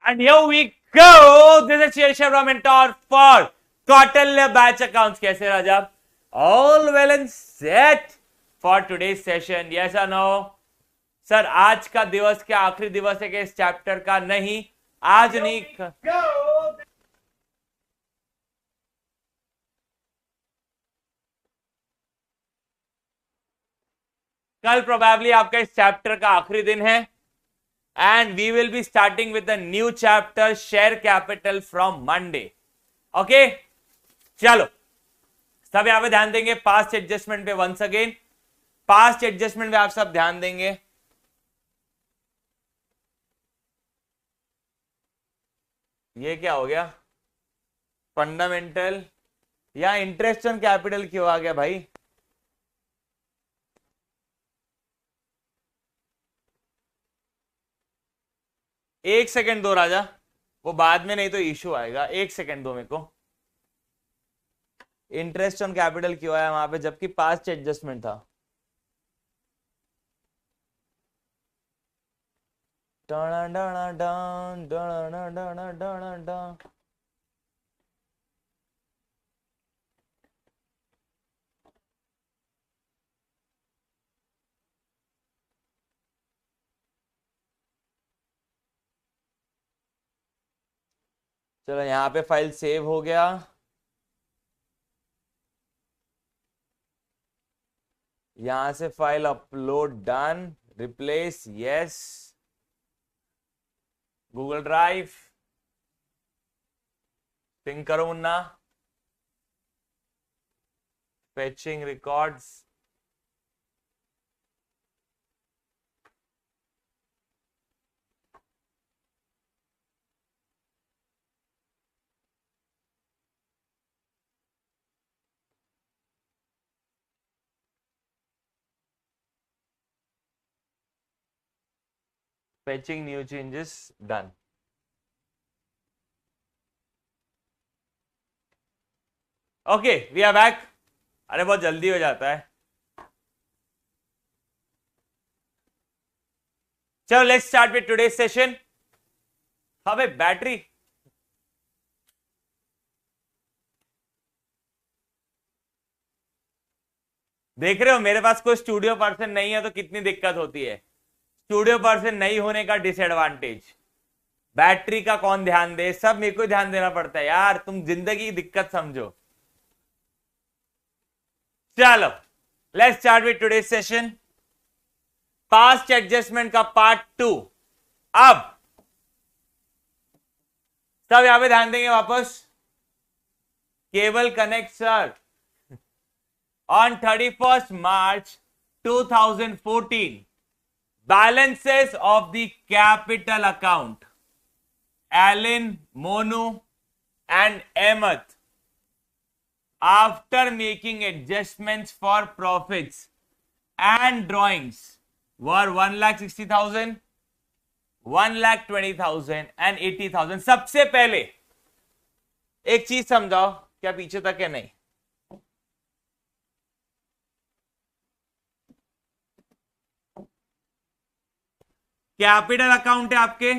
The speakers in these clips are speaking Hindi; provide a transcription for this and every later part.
And here we go. This is Shirshab Mentor for Kautilya Batch Accounts. कैसे राजा? All well and set for today's session. Yes or no? Sir आज का दिवस क्या आखिरी दिवस है कि इस चैप्टर का? नहीं, आज नहीं। कल प्रोबेबली आपका इस चैप्टर का आखिरी दिन है and we will be starting with the new chapter share capital from Monday. Okay, चलो सब यहां पे ध्यान देंगे पास्ट एडजस्टमेंट पे। वंस अगेन पास्ट एडजस्टमेंट पे आप सब ध्यान देंगे। ये क्या हो गया? फंडामेंटल या इंटरेस्ट ऑन कैपिटल क्यों आ गया भाई? एक सेकंड दो राजा, वो बाद में नहीं तो इशू आएगा। एक सेकंड दो मेरे को। इंटरेस्ट ऑन कैपिटल क्यों आया वहां पे जबकि पास्ट एडजस्टमेंट था? चलो यहाँ पे फाइल सेव हो गया। यहां से file upload done, replace yes, Google drive ping करो Munna, fetching records. Fetching new changes done. Okay, we are back. अरे बहुत जल्दी हो जाता है। चलो let's start with today's session. हाँ भाई बैटरी देख रहे हो, मेरे पास कोई स्टूडियो पर्सन नहीं है तो कितनी दिक्कत होती है। स्टूडियो पर्सन नहीं होने का डिसएडवांटेज, बैटरी का कौन ध्यान दे? सब मेरे को ध्यान देना पड़ता है यार। तुम जिंदगी की दिक्कत समझो। चलो let's start with today's session. Past adjustment का पार्ट 2। अब सब यहां पे ध्यान देंगे वापस। Cable connect sir on 31st March 2014 balances of the capital account. Alan, Monu and Emmett, after making adjustments for profits and drawings, were 1,60,000, 1,20,000 and 80,000. सबसे पहले एक चीज समझाओ, क्या पीछे तक है? नहीं, कैपिटल अकाउंट है आपके।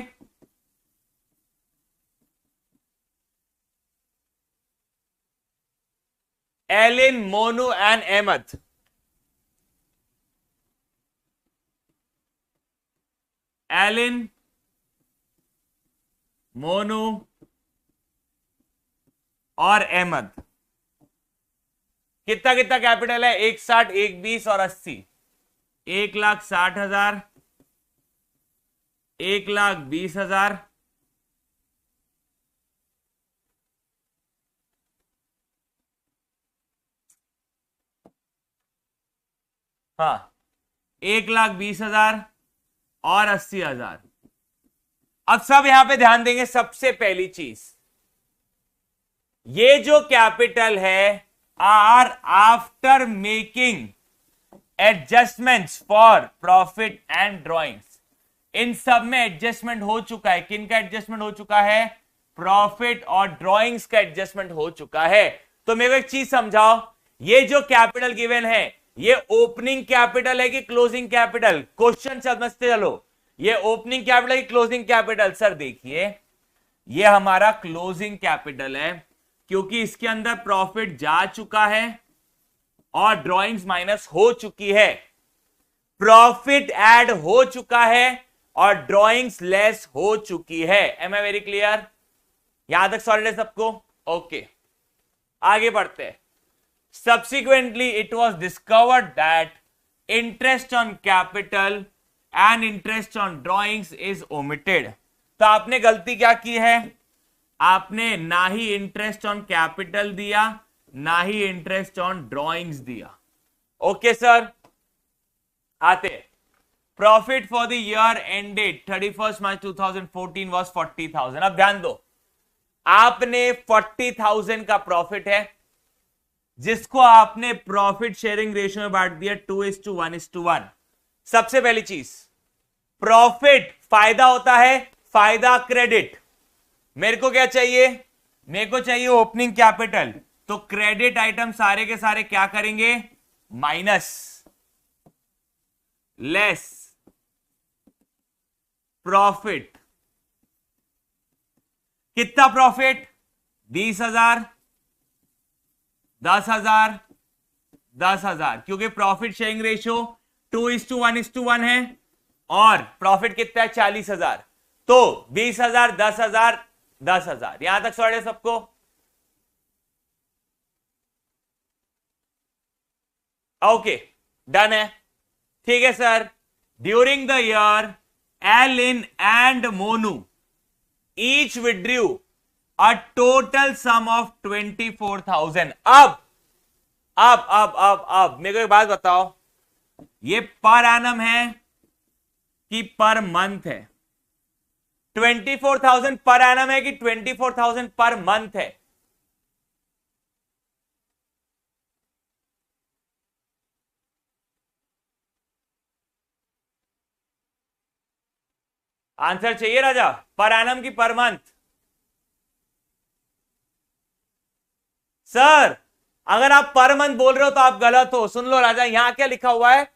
एलिन, मोनू एंड एमथ। एलिन, मोनू और अहमद। कितना कितना कैपिटल है? 1,60, 1,20 और 80। 1,60,000, 1,20,000, हाँ 1,20,000 और 80,000। अब सब यहां पे ध्यान देंगे। सबसे पहली चीज, ये जो कैपिटल है are after making adjustments for profit and drawings. इन सब में एडजस्टमेंट हो चुका है। किन का एडजस्टमेंट हो चुका है? प्रॉफिट और ड्रॉइंग्स का एडजस्टमेंट हो चुका है। तो मेरे को एक चीज समझाओ, ये जो कैपिटल गिवन है ये ओपनिंग कैपिटल है कि क्लोजिंग कैपिटल? क्वेश्चन समझते चलो, ये ओपनिंग कैपिटल की क्लोजिंग कैपिटल? सर देखिए ये हमारा क्लोजिंग कैपिटल है, क्योंकि इसके अंदर प्रॉफिट जा चुका है और ड्रॉइंग्स माइनस हो चुकी है, प्रॉफिट ऐड हो चुका है और ड्रॉइंग्स लेस हो चुकी है। Am I very clear? यहां तक सॉलिड है सबको? ओके, आगे बढ़ते हैं। Subsequently it was discovered that interest on capital and interest on drawings is omitted. तो आपने गलती क्या की है? आपने ना ही इंटरेस्ट ऑन कैपिटल दिया, ना ही इंटरेस्ट ऑन ड्रॉइंग्स दिया। ओके सर, आते profit for the year ended 31 March 2014 was 40,000। अब ध्यान दो, आपने 40,000 का प्रॉफिट है जिसको आपने प्रॉफिट शेयरिंग रेशियो में बांट दिया 2:1:1। सबसे पहली चीज, प्रॉफिट फायदा होता है, फायदा क्रेडिट। मेरे को क्या चाहिए? मेरे को चाहिए ओपनिंग कैपिटल, तो क्रेडिट आइटम सारे के सारे क्या करेंगे? Minus, less profit. कितना प्रॉफिट? 20,000, 10,000, 10,000, क्योंकि प्रॉफिट शेयरिंग रेशियो 2:1:1 है और प्रॉफिट कितना है? 40,000। तो 20,000, 10,000, 10,000। यहां तक सॉल्व है सबको? ओके, डन है। ठीक है sir. During the year Ellen and Monu each withdrew a total sum of 24,000। अब मेरे को एक बात बताओ, ये पर एनम है कि पर मंथ है? 24,000 पर एनम है कि 24,000 पर मंथ है? आंसर चाहिए राजा, पर एनम की पर मंथ? सर अगर आप पर मंथ बोल रहे हो तो आप गलत हो। सुन लो राजा, यहां क्या लिखा हुआ है?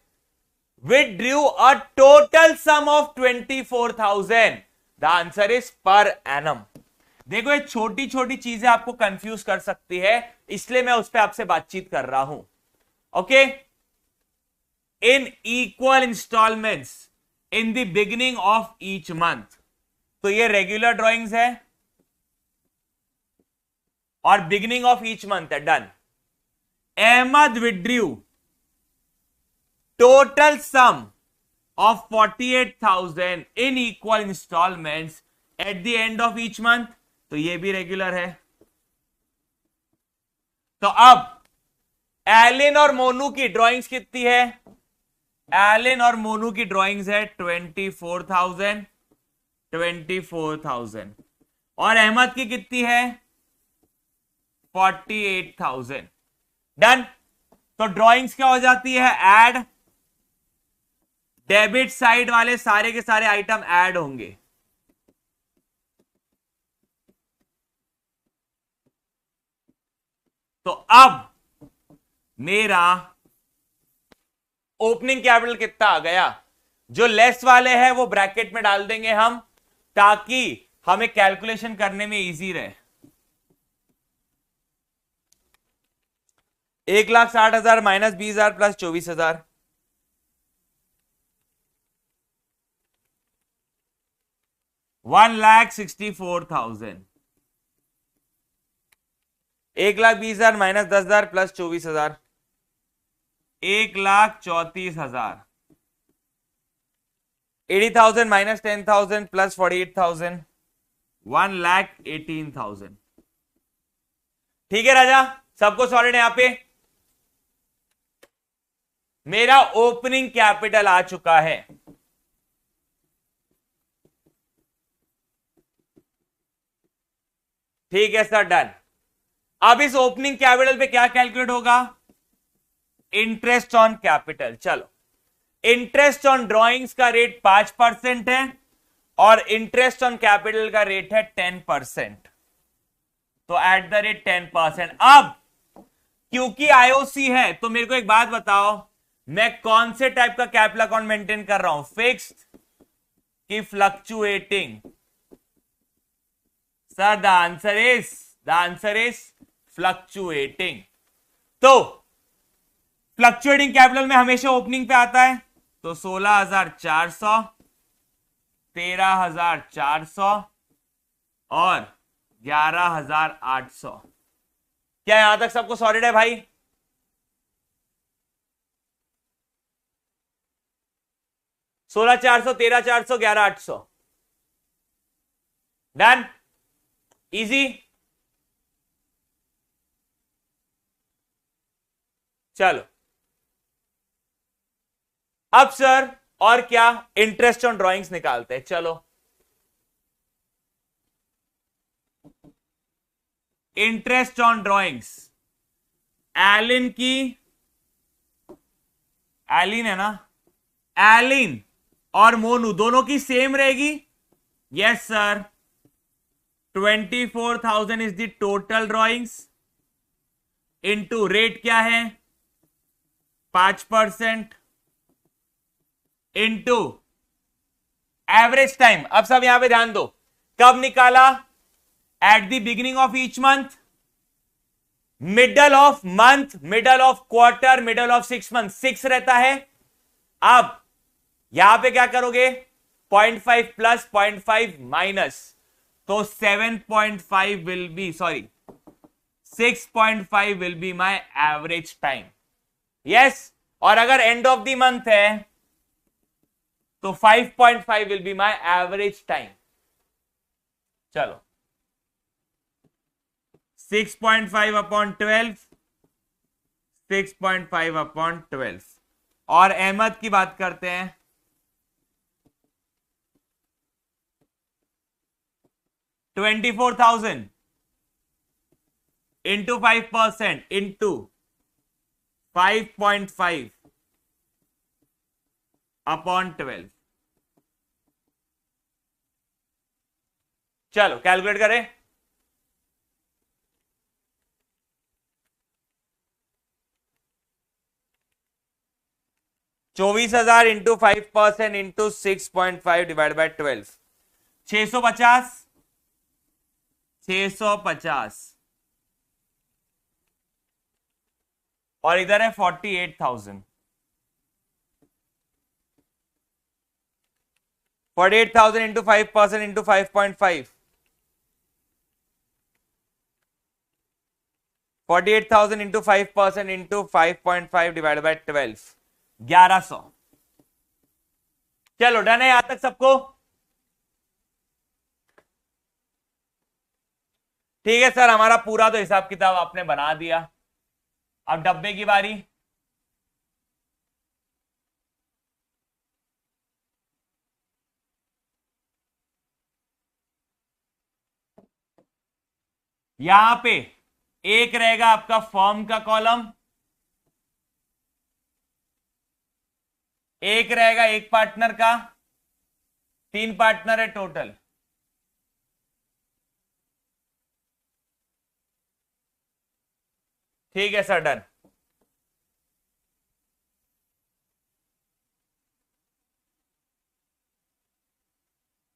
Withdrew a total sum of 24,000। The answer is per annum. देखो ये छोटी छोटी चीजें आपको कंफ्यूज कर सकती है, इसलिए मैं उस पर आपसे बातचीत कर रहा हूं। Okay, in equal instalments in the beginning of each month. तो ये रेगुलर ड्रॉइंग्स है और बिगिनिंग ऑफ ईच मंथ है। Done. Ahmad withdrew total sum of 48,000 in equal installments at the end of each month। तो ये भी रेगुलर है। तो अब एलिन और मोनू की ड्राइंग्स कितनी है? एलिन और मोनू की ड्राइंग्स है 24,000, 24,000। और अहमद की कितनी है? 48,000। डन। तो ड्राइंग्स क्या हो जाती है? ऐड। डेबिट साइड वाले सारे के सारे आइटम ऐड होंगे। तो अब मेरा ओपनिंग कैपिटल कितना आ गया? जो लेस वाले हैं वो ब्रैकेट में डाल देंगे हम, ताकि हमें कैलकुलेशन करने में इजी रहे। 1,60,000 minus 20,000 plus 24,000, 1,64,000। 1,20,000 minus 10,000 plus 24,000, 1,34,000। 80,000 minus 10,000 plus 48,000, 1,18,000। ठीक है राजा, सबको सॉलिड है? यहां पे मेरा ओपनिंग कैपिटल आ चुका है। ठीक है सर, डन। अब इस ओपनिंग कैपिटल पे क्या कैलकुलेट होगा? Interest on capital. चलो, इंटरेस्ट ऑन ड्रॉइंग्स का रेट 5% है और इंटरेस्ट ऑन कैपिटल का रेट है 10%। तो एट द रेट 10%। अब क्योंकि आईओसी है तो मेरे को एक बात बताओ, मैं कौन से टाइप का कैपिटल अकाउंट मेंटेन कर रहा हूं? फिक्स्ड कि fluctuating? Sir the answer is fluctuating. तो फ्लक्चुएटिंग कैपिटल में हमेशा ओपनिंग पे आता है, तो 16,400, 13,400 और 11,800। क्या यहां तक सबको सॉलिड है भाई? सोलह 400, 13,400, 11,800। Done, easy. चलो अब सर और क्या, इंटरेस्ट ऑन ड्राइंग्स निकालते हैं। चलो इंटरेस्ट ऑन ड्राइंग्स, एलिन की, एलिन है ना, एलिन और मोनू दोनों की सेम रहेगी। Yes sir, 24,000 is the total drawings into rate क्या है 5% इनटू एवरेज टाइम। अब सब यहां पे ध्यान दो, कब निकाला? At the beginning of each month, middle of month, middle of quarter, middle of 6 month, 6 रहता है। अब यहां पे क्या करोगे? 0.5 प्लस 0.5 माइनस, तो 7.5 will be, sorry 6.5 will be my average time. Yes, और अगर एंड ऑफ द मंथ है तो 5.5 will be my average time. चलो 6.5 अपॉन 12, 6.5 अपॉन 12। और अहमद की बात करते हैं, $24,000 इंटू 5% इंटू 5.5 अपॉन 12। चलो कैलकुलेट करें। 24,000 इंटू 5% इंटू 6.5 डिवाइड बाय 12, 650, 650 और इधर है 48,000। 48,000 into 5% into 5.5, 48,000 into 5% into 5.5 divide by 12, 1100। चलो डन है यहां तक सबको? ठीक है सर, हमारा पूरा तो हिसाब किताब आपने बना दिया। अब डब्बे की बारी। यहां पे एक रहेगा आपका फॉर्म का कॉलम, एक रहेगा एक पार्टनर का, 3 पार्टनर है टोटल। ठीक है सर, डन।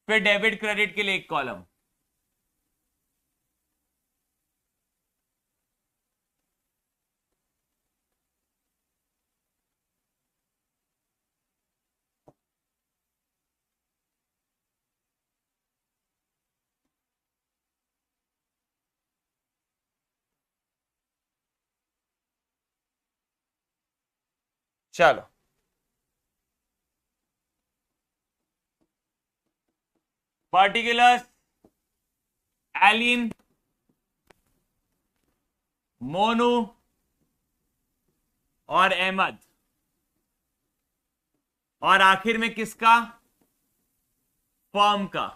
फिर डेबिट क्रेडिट के लिए एक कॉलम। चलो पर्टिकुलर्स, एलिन, मोनू और अहमद, और आखिर में किसका? फॉर्म का।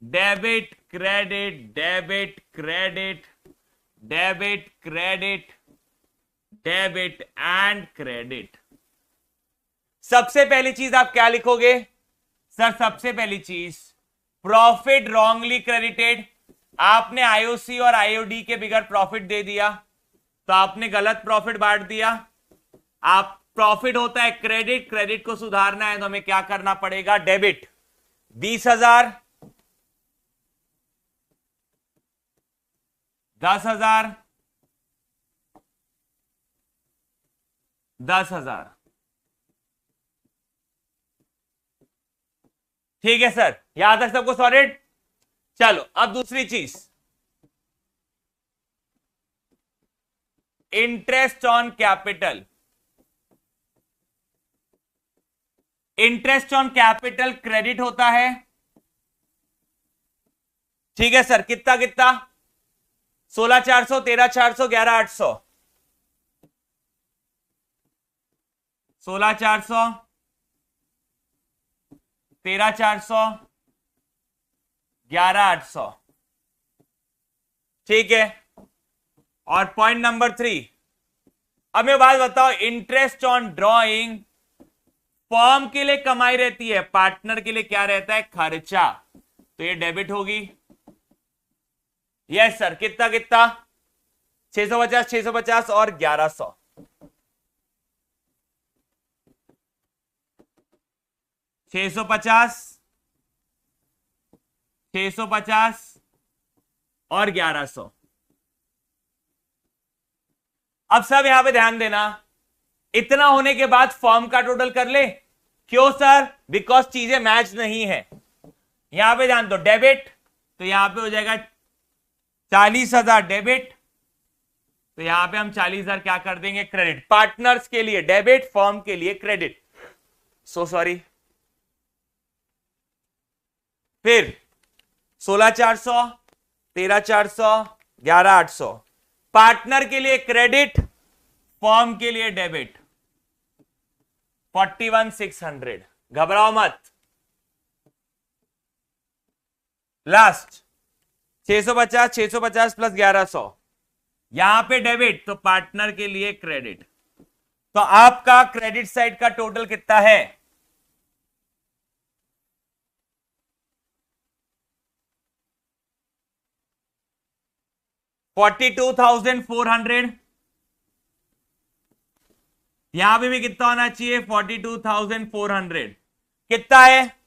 Debit credit, debit credit, debit credit, debit and credit. सबसे पहली चीज आप क्या लिखोगे सर? सबसे पहली चीज प्रॉफिट रॉन्गली क्रेडिटेड। आपने आईओसी और आईओडी के बिगर प्रॉफिट दे दिया, तो आपने गलत प्रॉफिट बांट दिया। आप प्रॉफिट होता है क्रेडिट, क्रेडिट को सुधारना है तो हमें क्या करना पड़ेगा? डेबिट 20,000 10,000, 10,000। ठीक है सर, यहां तक सबको सॉलिड। चलो अब दूसरी चीज, interest on capital. Interest on capital credit होता है। ठीक है सर, कितना कितना? 16,400, 13,400, 11,800। 16,400, 13,400, 11,800। ठीक है। और पॉइंट नंबर 3, अब मैं बात बताओ, इंटरेस्ट ऑन ड्रॉइंग फर्म के लिए कमाई रहती है, पार्टनर के लिए क्या रहता है? खर्चा। तो ये डेबिट होगी। यस सर, कितना कितना? 650, 650 और 1100। 650, 650 और 1100। अब सब यहां पे ध्यान देना, इतना होने के बाद फॉर्म का टोटल कर ले। क्यों सर? बिकॉज चीजें मैच नहीं है। यहां पे ध्यान दो, डेबिट तो यहां पे हो जाएगा 40,000 डेबिट, तो यहां पे हम 40,000 क्या कर देंगे? क्रेडिट। पार्टनर्स के लिए डेबिट, फॉर्म के लिए क्रेडिट। So sorry. फिर 16,400, 13,400, 11,800। पार्टनर के लिए क्रेडिट, फॉर्म के लिए डेबिट। 41,600। घबराओ मत। लास्ट 650, 650 प्लस 1100, यहां पे डेबिट तो पार्टनर के लिए क्रेडिट। तो आपका क्रेडिट साइड का टोटल कितना है? $42,400। यहां पे भी कितना होना चाहिए? 42,400। कितना है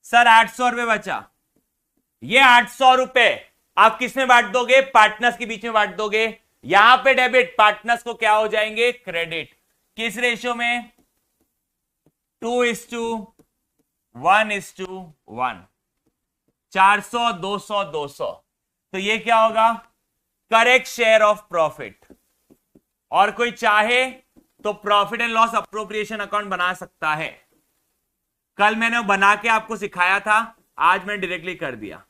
सर? 800 रुपए बचा। ये 800 रुपए आप किस में बांट दोगे? पार्टनर्स के बीच में बांट दोगे। यहां पे डेबिट, पार्टनर्स को क्या हो जाएंगे? क्रेडिट। किस रेशियो में? 2:1:1। 400, 200, 200। तो ये क्या होगा? Correct share of profit. और कोई चाहे तो profit and loss appropriation account बना सकता है। कल मैंने बना के आपको सिखाया था, आज मैं डायरेक्टली कर दिया।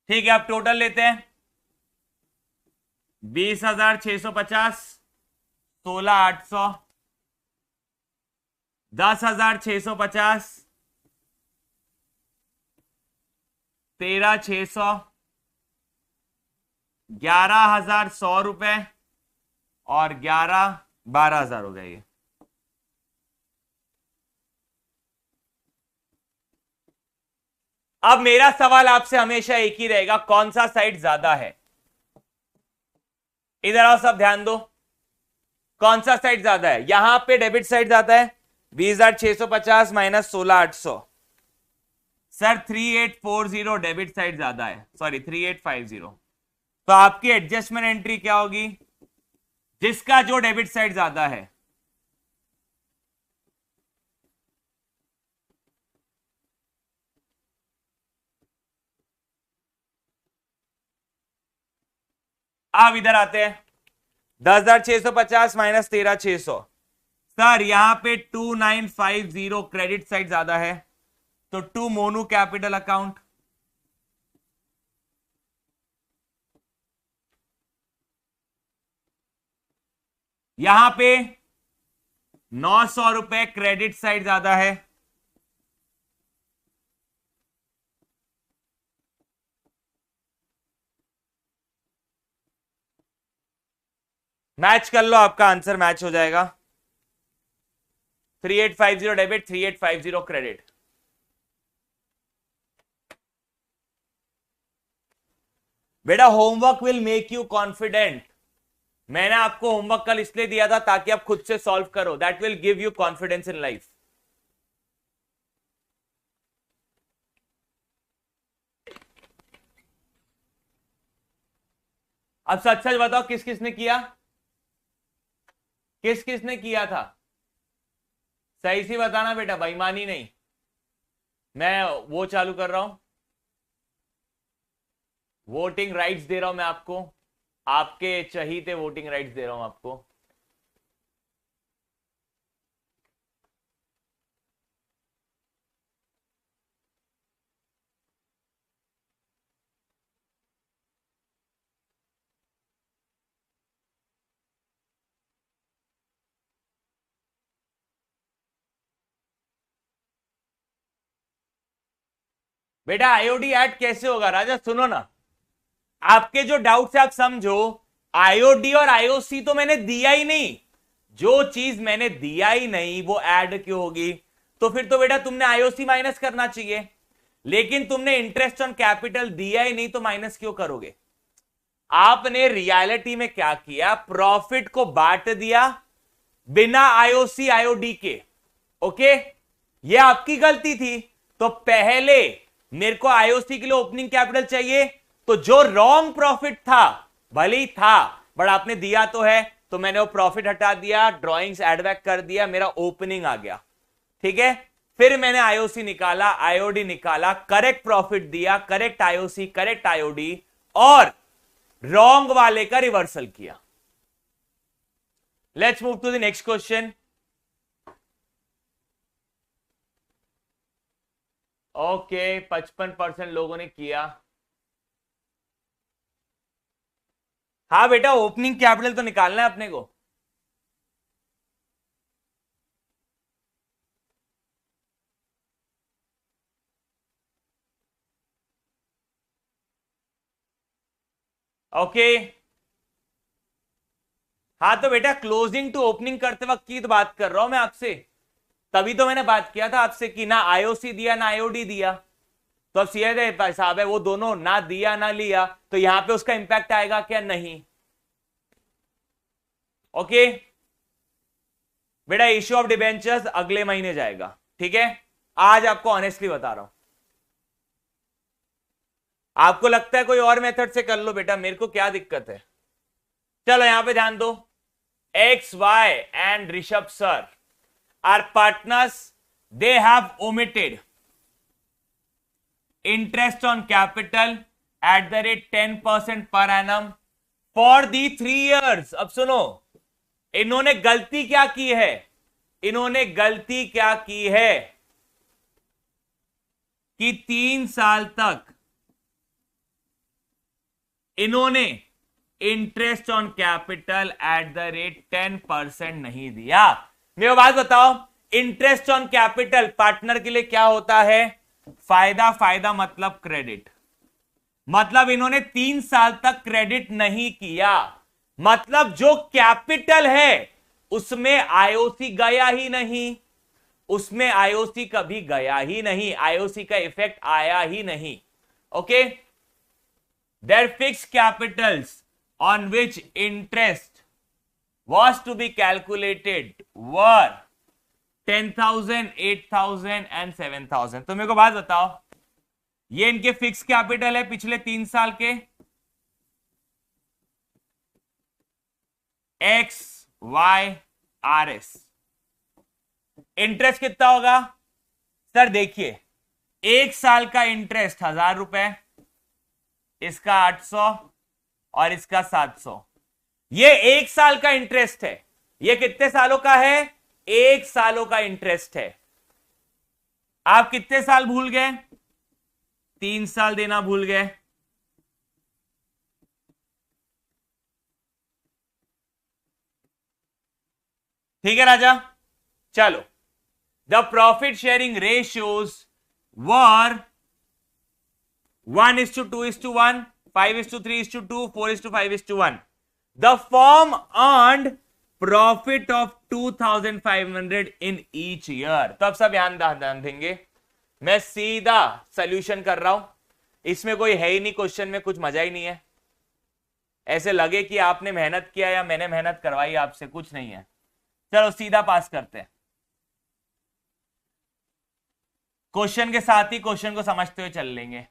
ठीक है, अब टोटल लेते हैं। 20,650, 16,800, 10,650, 13,600, 11,100 रुपए और 12,000 हो गए। अब मेरा सवाल आपसे हमेशा एक ही रहेगा, कौन सा साइड ज्यादा है? इधर आओ सब, ध्यान दो। कौन सा साइड ज्यादा है? यहां पे डेबिट साइड ज्यादा है। 20,650 माइनस 16,800। सर 3840 डेबिट साइड ज्यादा है, सॉरी 3850। तो आपकी एडजस्टमेंट एंट्री क्या होगी? जिसका जो डेबिट साइड ज्यादा है। अब इधर आते हैं। 10,650 माइनस 13,600। सर यहां पे 2950 क्रेडिट साइड ज्यादा है, तो टू मोनू कैपिटल अकाउंट। यहां पे 900 रुपए क्रेडिट साइड ज्यादा है। मैच कर लो, आपका आंसर मैच हो जाएगा। 3850 डेबिट, 3850 क्रेडिट। बेटा homework will make you confident. मैंने आपको होमवर्क कल इसलिए दिया था ताकि आप खुद से सॉल्व करो। That will give you confidence in life. अब सच सच बताओ, किस किसने किया, किस किसने किया था? सही सी बताना बेटा, बेईमानी नहीं। मैं वो चालू कर रहा हूं, वोटिंग राइट्स दे रहा हूं मैं आपको, आपके चहीते वोटिंग राइट्स दे रहा हूं आपको। बेटा आईओडी ऐड कैसे होगा राजा, सुनो ना, आपके जो डाउट है आप समझो। आईओडी और आईओसी तो मैंने दिया ही नहीं, जो चीज मैंने दिया ही नहीं वो ऐड क्यों होगी? तो फिर तो बेटा तुमने आईओसी माइनस करना चाहिए, लेकिन तुमने इंटरेस्ट ऑन कैपिटल दिया ही नहीं तो माइनस क्यों करोगे? आपने रियलिटी में क्या किया, प्रॉफिट को बांट दिया बिना आईओसी आईओडी के। ओके, ये आपकी गलती थी। तो पहले मेरे को आईओसी के लिए ओपनिंग कैपिटल चाहिए, तो जो रॉन्ग प्रॉफिट था, भले ही था बट आपने दिया तो है, तो मैंने वो प्रॉफिट हटा दिया, ड्रॉइंग्स एड बैक कर दिया, मेरा ओपनिंग आ गया। ठीक है, फिर मैंने आईओसी निकाला, आईओडी निकाला, करेक्ट प्रॉफिट दिया, करेक्ट आईओसी, करेक्ट आईओडी, और रॉन्ग वाले का रिवर्सल किया। Let's move to the next question. Okay, 55% लोगों ने किया। हाँ बेटा, ओपनिंग कैपिटल तो निकालना है अपने को। ओके, हाँ तो बेटा क्लोजिंग टू ओपनिंग करते वक्त की तो बात कर रहा हूं मैं आपसे, तभी तो मैंने बात किया था आपसे कि ना आईओसी दिया ना आईओडी दिया। तो अब सीधे साहब है, वो दोनों ना दिया ना लिया, तो यहां पे उसका इंपैक्ट आएगा क्या? नहीं। ओके बेटा, इश्यू ऑफ डिबेंचर्स अगले महीने जाएगा, ठीक है? आज आपको ऑनेस्टली बता रहा हूं। आपको लगता है कोई और मेथड से कर लो बेटा, मेरे को क्या दिक्कत है। चलो यहां पे ध्यान दो, X Y and Rishabh sir are partners, they have omitted interest on capital at the rate 10% per annum for the 3 years। अब सुनो, इन्होंने गलती क्या की है, इन्होंने गलती क्या की है कि 3 साल तक इन्होंने interest on capital eight the rate 10% नहीं दिया। मेरे बात बताओ, इंटरेस्ट ऑन कैपिटल पार्टनर के लिए क्या होता है? फायदा, फायदा मतलब क्रेडिट, मतलब इन्होंने 3 साल तक क्रेडिट नहीं किया, मतलब जो कैपिटल है उसमें आईओसी गया ही नहीं, उसमें आईओसी कभी गया ही नहीं, आईओसी का इफेक्ट आया ही नहीं। Okay, their fixed capitals on which interest was to be calculated were 10,000, 8,000 and 7,000। तो मेरे को बात बताओ, ये इनके फिक्स कैपिटल है पिछले 3 साल के, X Y R S. Interest कितना होगा सर? देखिए, 1 साल का इंटरेस्ट 1,000 रुपए, इसका 800 और इसका 700। ये 1 साल का इंटरेस्ट है। ये कितने सालों का है? 1 सालों का इंटरेस्ट है। आप कितने साल भूल गए? 3 साल देना भूल गए। ठीक है राजा, चलो, the profit sharing ratios were 1:2:1, 5:3:2, 4:5:1। The firm earned profit of 2,500 in each year। तो अब सब ध्यान देंगे, मैं सीधा सॉल्यूशन कर रहा हूं, इसमें कोई है ही नहीं, क्वेश्चन में कुछ मजा ही नहीं है, ऐसे लगे कि आपने मेहनत किया या मैंने मेहनत करवाई आपसे, कुछ नहीं है। चलो सीधा पास करते हैं, क्वेश्चन के साथ ही क्वेश्चन को समझते हुए चल लेंगे।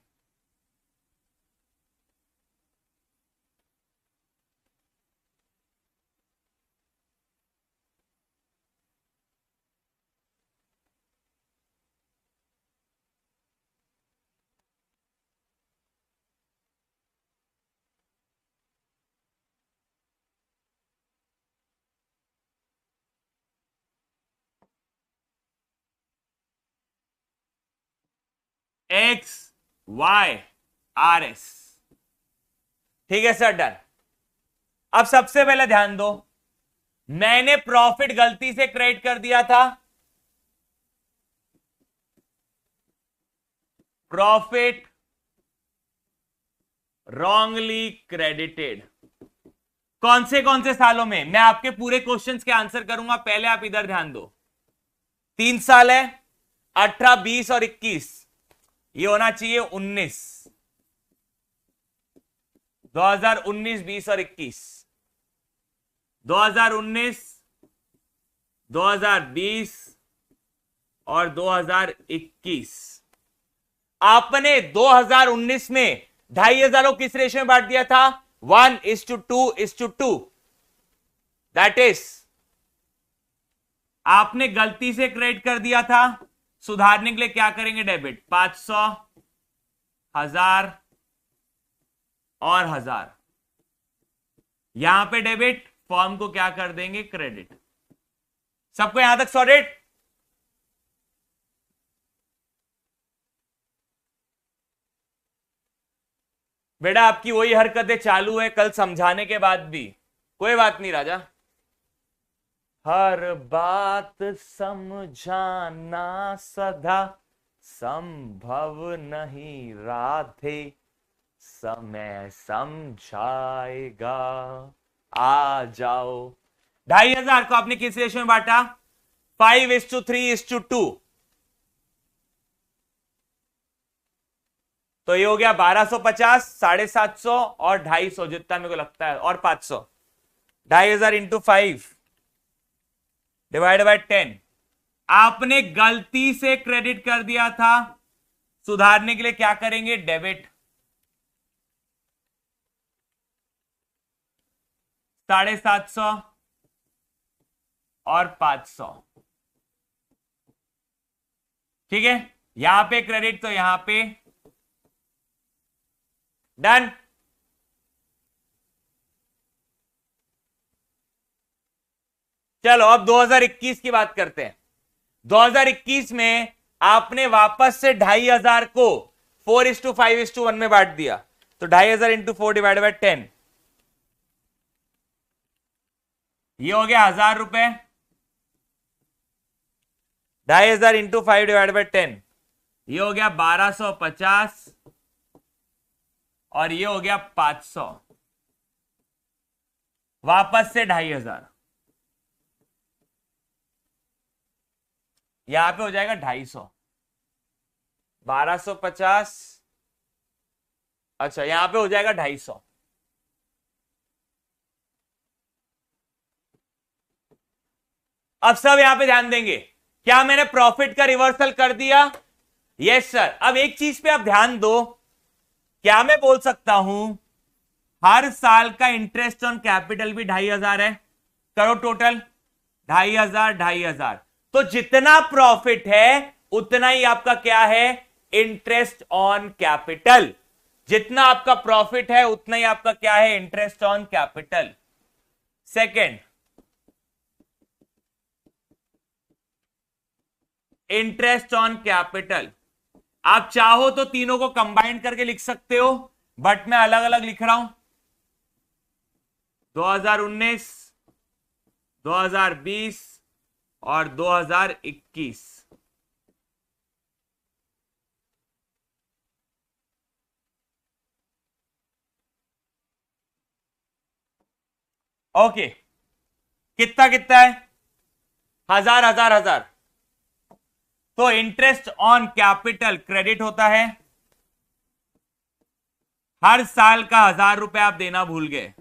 X Y R S. ठीक है सर, डन। अब सबसे पहले ध्यान दो, मैंने प्रॉफिट गलती से क्रेडिट कर दिया था, प्रॉफिट रॉन्गली क्रेडिटेड। कौन से सालों में? मैं आपके पूरे क्वेश्चंस के आंसर करूंगा, पहले आप इधर ध्यान दो। 3 साल है, 18, 20 और 21, ये होना चाहिए 19, 2019, 20 और 21, 2019, 2020 और 2021। आपने 2019 में 2,500 को किस रेशियो में बांट दिया था? 1:2:2। दैट इज, आपने गलती से क्रेडिट कर दिया था, सुधारने के लिए क्या करेंगे? डेबिट। 500, 1000 और 1000, यहां पे डेबिट, फॉर्म को क्या कर देंगे? क्रेडिट। सबको यहां तक सॉर्टेड? बेटा आपकी वही हरकतें चालू है कल समझाने के बाद भी, कोई बात नहीं राजा। हर बात समझाना सदा संभव नहीं राधे, समय समझाएगा, आ जाओ। 2,500 को आपने किस रेशियो में बांटा? 5:3:2। तो ये हो गया 1250, 750 और 250, जितना मेरे को लगता है, और 500। 2,500 इंटू 5 डिवाइड बाय 10। आपने गलती से क्रेडिट कर दिया था, सुधारने के लिए क्या करेंगे? डेबिट। 750 और 500। ठीक है, यहां पे क्रेडिट तो यहां पे डन। चलो अब 2021 की बात करते हैं। 2021 में आपने वापस से 2,500 को 4:5:1 में बांट दिया, तो 2,500 इंटू 4 डिवाइड बाय 10, ये हो गया 1,000 रुपए। 2,500 इंटू 5 डिवाइड बाय 10, ये हो गया 1250 और ये हो गया 500, वापस से 2,500, यहां पे हो जाएगा 250, 1250, अच्छा यहां पे हो जाएगा 250। अब सब यहां पे ध्यान देंगे, क्या मैंने प्रॉफिट का रिवर्सल कर दिया? Yes sir. अब एक चीज पे आप ध्यान दो, क्या मैं बोल सकता हूं हर साल का इंटरेस्ट ऑन कैपिटल भी 2,500 है? करो टोटल, 2,500, 2,500, तो जितना प्रॉफिट है उतना ही आपका क्या है? Interest on capital. जितना आपका प्रॉफिट है उतना ही आपका क्या है? Interest on capital. Second, interest on capital, आप चाहो तो तीनों को कंबाइन करके लिख सकते हो, बट मैं अलग अलग लिख रहा हूं। 2019, 2020 और 2021। ओके, कितना कितना है? 1000, 1000, 1000। तो इंटरेस्ट ऑन कैपिटल क्रेडिट होता है, हर साल का 1,000 रुपए आप देना भूल गए।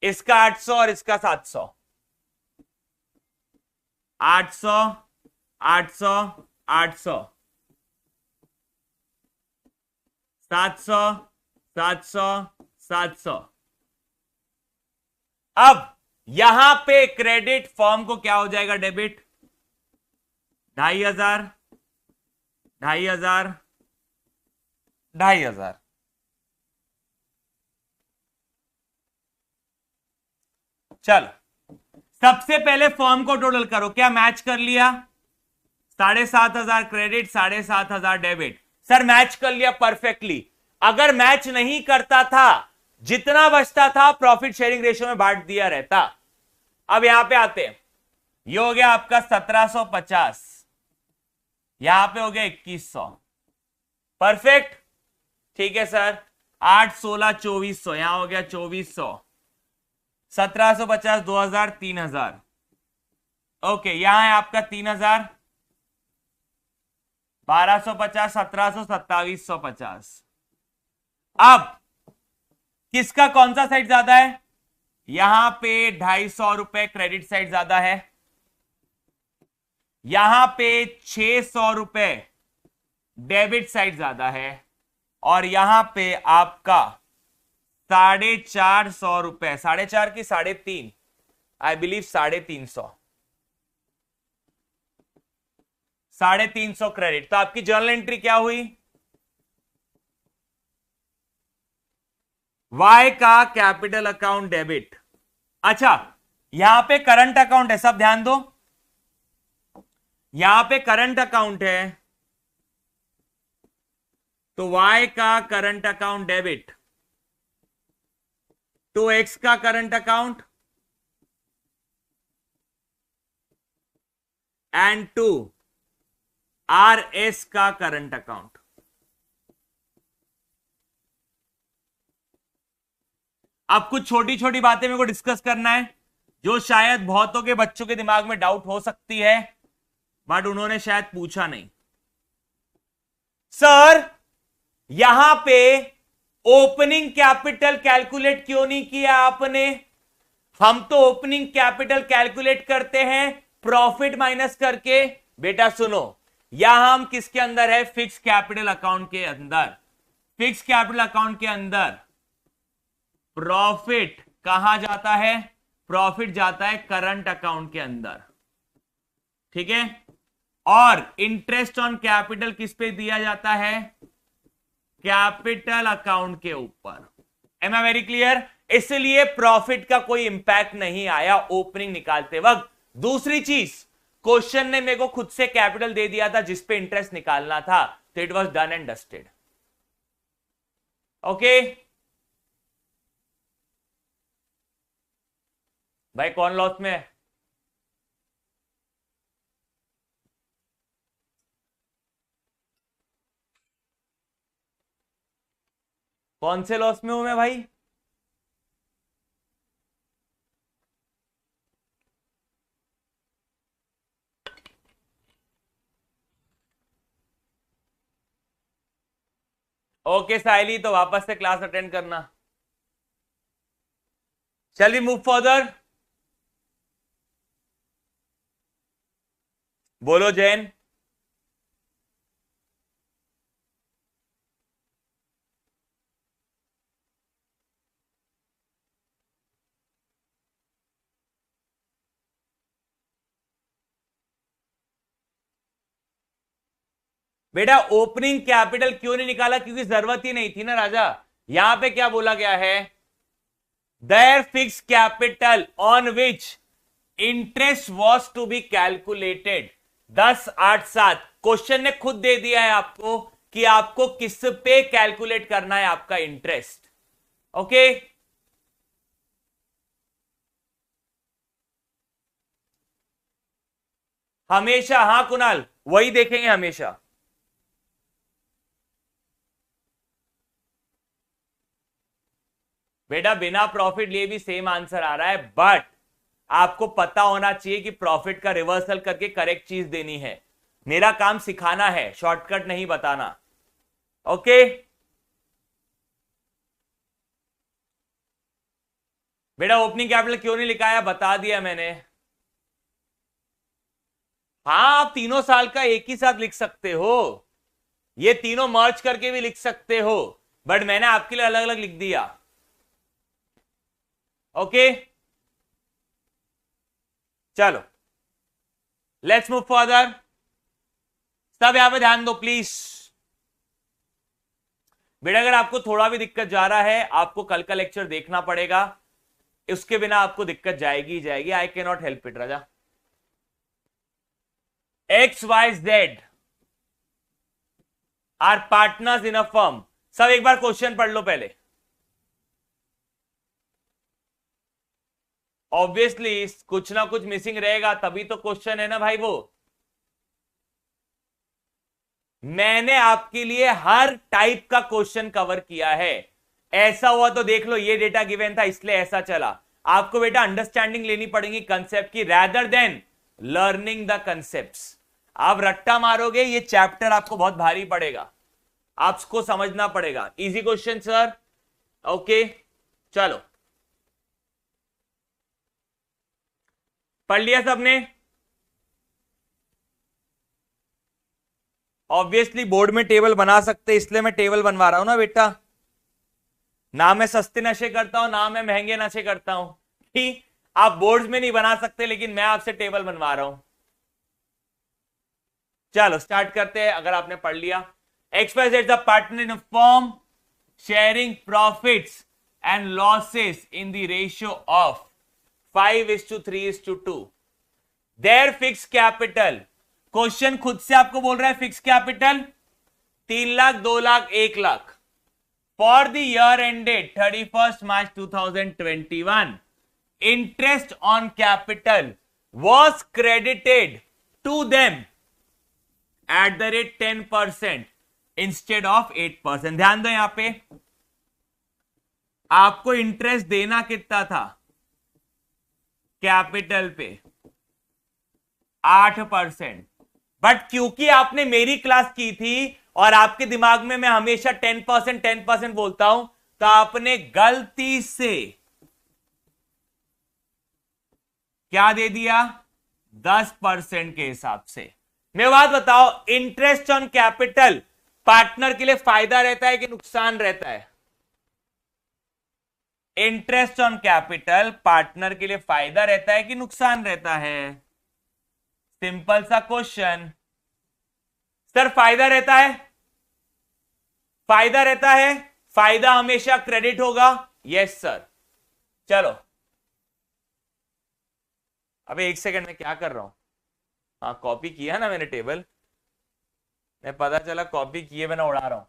इसका 800 और इसका 700, 800, 800, 800, 700, 700, 700। अब यहां पे क्रेडिट, फॉर्म को क्या हो जाएगा? डेबिट। 2,500, 2,500, 2,500। चलो सबसे पहले फॉर्म को टोटल करो, क्या मैच कर लिया? 7,500 क्रेडिट, 7,500 डेबिट। सर मैच कर लिया परफेक्टली। अगर मैच नहीं करता था, जितना बचता था प्रॉफिट शेयरिंग रेशियो में बांट दिया रहता। अब यहां पे आते हैं, ये हो गया आपका 1750, यहां पे हो गया 2100, परफेक्ट। ठीक है सर, 8, 16, 2400, यहां हो गया 2400, 1750, 2000, 3000। ओके, यहां है आपका 3000, 1250, 1700, 2750। अब किसका कौन सा साइड ज्यादा है? यहां पे 250 रुपए क्रेडिट साइड ज्यादा है, यहां पे 600 रुपए डेबिट साइड ज्यादा है, और यहां पे आपका 450 रुपए, 450 की 350, आई बिलीव 350, 350 क्रेडिट। तो आपकी जर्नल एंट्री क्या हुई? वाई का कैपिटल अकाउंट डेबिट। अच्छा, यहां पे करंट अकाउंट है, सब ध्यान दो, यहां पे करंट अकाउंट है, तो वाई का current account debit, to X का current account and to R S का करंट अकाउंट। अब कुछ छोटी छोटी बातें मेरे को डिस्कस करना है, जो शायद बहुतों के बच्चों के दिमाग में डाउट हो सकती है, बट उन्होंने शायद पूछा नहीं। सर यहां पे ओपनिंग कैपिटल कैलकुलेट क्यों नहीं किया आपने? हम तो ओपनिंग कैपिटल कैलकुलेट करते हैं प्रॉफिट माइनस करके। बेटा सुनो, यहां हम किसके अंदर है? फिक्स कैपिटल अकाउंट के अंदर। फिक्स कैपिटल अकाउंट के अंदर प्रॉफिट कहां जाता है? प्रॉफिट जाता है करंट अकाउंट के अंदर, ठीक है। और इंटरेस्ट ऑन कैपिटल किस पे दिया जाता है? कैपिटल अकाउंट के ऊपर। Am I very clear? इसलिए प्रॉफिट का कोई इंपैक्ट नहीं आया ओपनिंग निकालते वक्त। दूसरी चीज, क्वेश्चन ने मेरे को खुद से कैपिटल दे दिया था जिस पे इंटरेस्ट निकालना था, तो it was done and dusted. Okay भाई, कौन लॉस में है? कौन से लॉस में हूं मैं भाई? ओके साइली, तो वापस से क्लास अटेंड करना। Shall we move further? बोलो जैन। बेटा ओपनिंग कैपिटल क्यों नहीं निकाला? क्योंकि जरूरत ही नहीं थी ना राजा। यहां पे क्या बोला गया है? Their fix capital on which interest was to be calculated. 10, 8, 7 question ने खुद दे दिया है आपको कि आपको किस पे कैलकुलेट करना है आपका इंटरेस्ट। ओके हमेशा, हाँ कुणाल, वही देखेंगे हमेशा। बेटा बिना प्रॉफिट लिए भी सेम आंसर आ रहा है, बट आपको पता होना चाहिए कि प्रॉफिट का रिवर्सल करके करेक्ट चीज देनी है। मेरा काम सिखाना है, शॉर्टकट नहीं बताना। ओके बेटा ओपनिंग कैपिटल क्यों नहीं लिखाया? बता दिया मैंने। हाँ, आप तीनों साल का एक ही साथ लिख सकते हो, ये तीनों मर्ज करके भी लिख सकते हो, बट मैंने आपके लिए अलग अलग लिख दिया। ओके चलो लेट्स मूव फर्दर। सब यहां पे ध्यान दो प्लीज। बेटा अगर आपको थोड़ा भी दिक्कत जा रहा है, आपको कल का लेक्चर देखना पड़ेगा, उसके बिना आपको दिक्कत जाएगी ही जाएगी। I can not help it Raja. XYZ are partners in a firm. सब एक बार क्वेश्चन पढ़ लो पहले। ऑब्वियसली कुछ ना कुछ मिसिंग रहेगा, तभी तो क्वेश्चन है ना भाई। वो मैंने आपके लिए हर टाइप का क्वेश्चन कवर किया है। ऐसा हुआ तो देख लो, ये डेटा गिवन था इसलिए ऐसा चला। आपको बेटा अंडरस्टैंडिंग लेनी पड़ेगी कंसेप्ट की, rather than learning the concepts. आप रट्टा मारोगे, ये चैप्टर आपको बहुत भारी पड़ेगा, आपको समझना पड़ेगा। इजी क्वेश्चन सर, ओके चलो पढ़ लिया सबने। ऑब्वियसली बोर्ड में टेबल बना सकते, इसलिए मैं टेबल बनवा रहा हूं ना बेटा। ना मैं सस्ते नशे करता हूं, ना मैं महंगे नशे करता हूं। ठीक, आप बोर्ड्स में नहीं बना सकते, लेकिन मैं आपसे टेबल बनवा रहा हूं। चलो स्टार्ट करते हैं। अगर आपने पढ़ लिया, XYZ is a partner in a firm sharing profits and losses in the ratio of 5:3:2. Their fixed capital, question खुद से आपको बोल रहा है fix capital 3 lakh, 2 lakh, 1 lakh. For the year ended 31 March 2021, interest on capital was credited to them at the rate 10% instead of 8%। ध्यान दो, यहां पे आपको इंटरेस्ट देना कितना था कैपिटल पे? 8%। बट क्योंकि आपने मेरी क्लास की थी और आपके दिमाग में मैं हमेशा 10% बोलता हूं, तो आपने गलती से क्या दे दिया? 10% के हिसाब से। मैं बात बताओ, इंटरेस्ट ऑन कैपिटल पार्टनर के लिए फायदा रहता है कि नुकसान रहता है? इंटरेस्ट ऑन कैपिटल पार्टनर के लिए फायदा रहता है कि नुकसान रहता है? सिंपल सा क्वेश्चन। सर फायदा रहता है, फायदा रहता है, फायदा हमेशा क्रेडिट होगा। Yes sir. चलो अबे एक सेकंड में क्या कर रहा हूं? हाँ कॉपी किया ना मैंने टेबल, मैं पता चला कॉपी किए बिना उड़ा रहा हूं।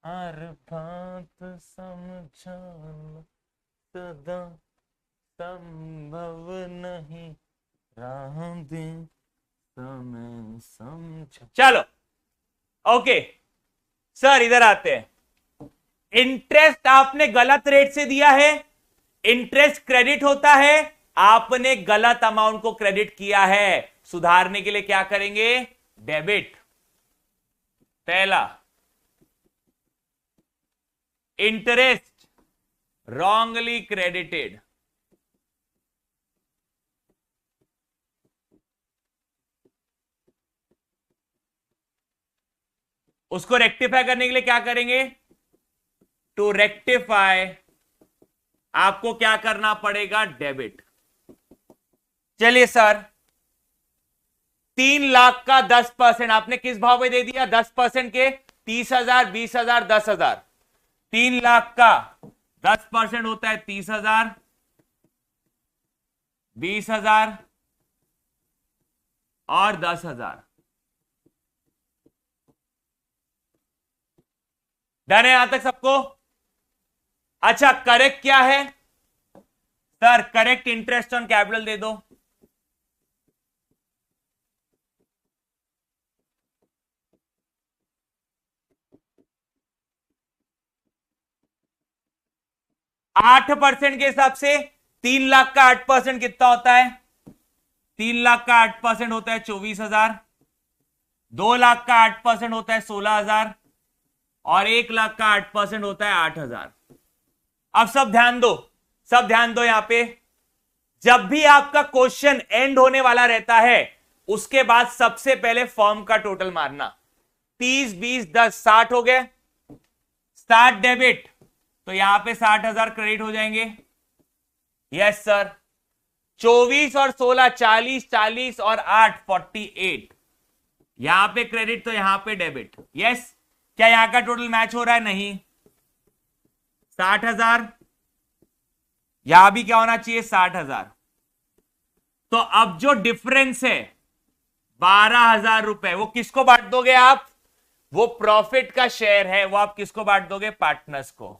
हर बात समझाना सदा संभव नहीं, राह दे समय समझ। चलो ओके सर इधर आते हैं। इंटरेस्ट आपने गलत रेट से दिया है, इंटरेस्ट क्रेडिट होता है, आपने गलत अमाउंट को क्रेडिट किया है। सुधारने के लिए क्या करेंगे? डेबिट। पहला, इंटरेस्ट रॉन्गली क्रेडिटेड, उसको रेक्टिफाई करने के लिए क्या करेंगे? टू रेक्टिफाई आपको क्या करना पड़ेगा? डेबिट। चलिए सर 3 लाख का 10% आपने किस भाव में दे दिया? 10% के 30,000, 20,000, 10,000। 3 लाख का 10% होता है 30,000, 20,000 और 10,000। डन है यहां तक सबको? अच्छा करेक्ट क्या है sir? Correct interest on capital दे दो। आठ परसेंट के हिसाब से 3 लाख का 8% कितना होता है? 3 लाख का 8% होता है 24,000, 2 लाख का 8% होता है 16,000 और 1 लाख का 8% होता है 8,000। अब सब ध्यान दो, सब ध्यान दो। यहां पे जब भी आपका क्वेश्चन एंड होने वाला रहता है, उसके बाद सबसे पहले फॉर्म का टोटल मारना। 30, 20, 10, 60 हो गए। 60 डेबिट, तो यहां पे 60,000 क्रेडिट हो जाएंगे। Yes sir. 24 और 16 40, 40 और 8 48, यहां पे क्रेडिट तो यहां पे डेबिट। यस। क्या यहां का टोटल मैच हो रहा है? नहीं। 60,000, यहां भी क्या होना चाहिए 60,000। तो अब जो डिफरेंस है 12,000 रुपए, वो किसको बांट दोगे आप? वो प्रॉफिट का शेयर है, वो आप किसको बांट दोगे? पार्टनर्स को।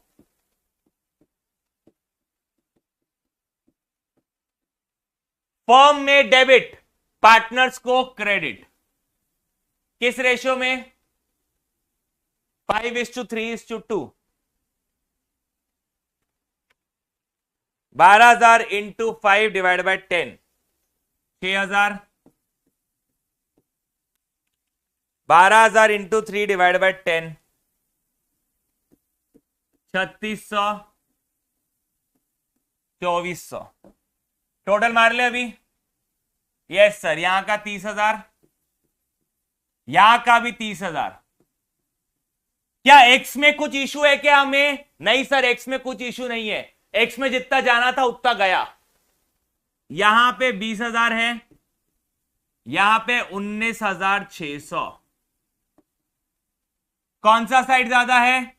फर्म में डेबिट, पार्टनर्स को क्रेडिट। किस रेशियो में? 5:3:2। 12,000 into 5 divide by 10, 6,000। 12,000 into 3 divide by 10, 3600, 2400। Total मार ले अभी। यस सर, यहां का 30,000, यहां का भी 30,000। क्या एक्स में कुछ इशू है क्या हमें? नहीं सर, एक्स में कुछ इशू नहीं है। एक्स में जितना जाना था उतना गया। यहां पे 20,000 है, यहां पे 19,600। कौन सा साइड ज्यादा है?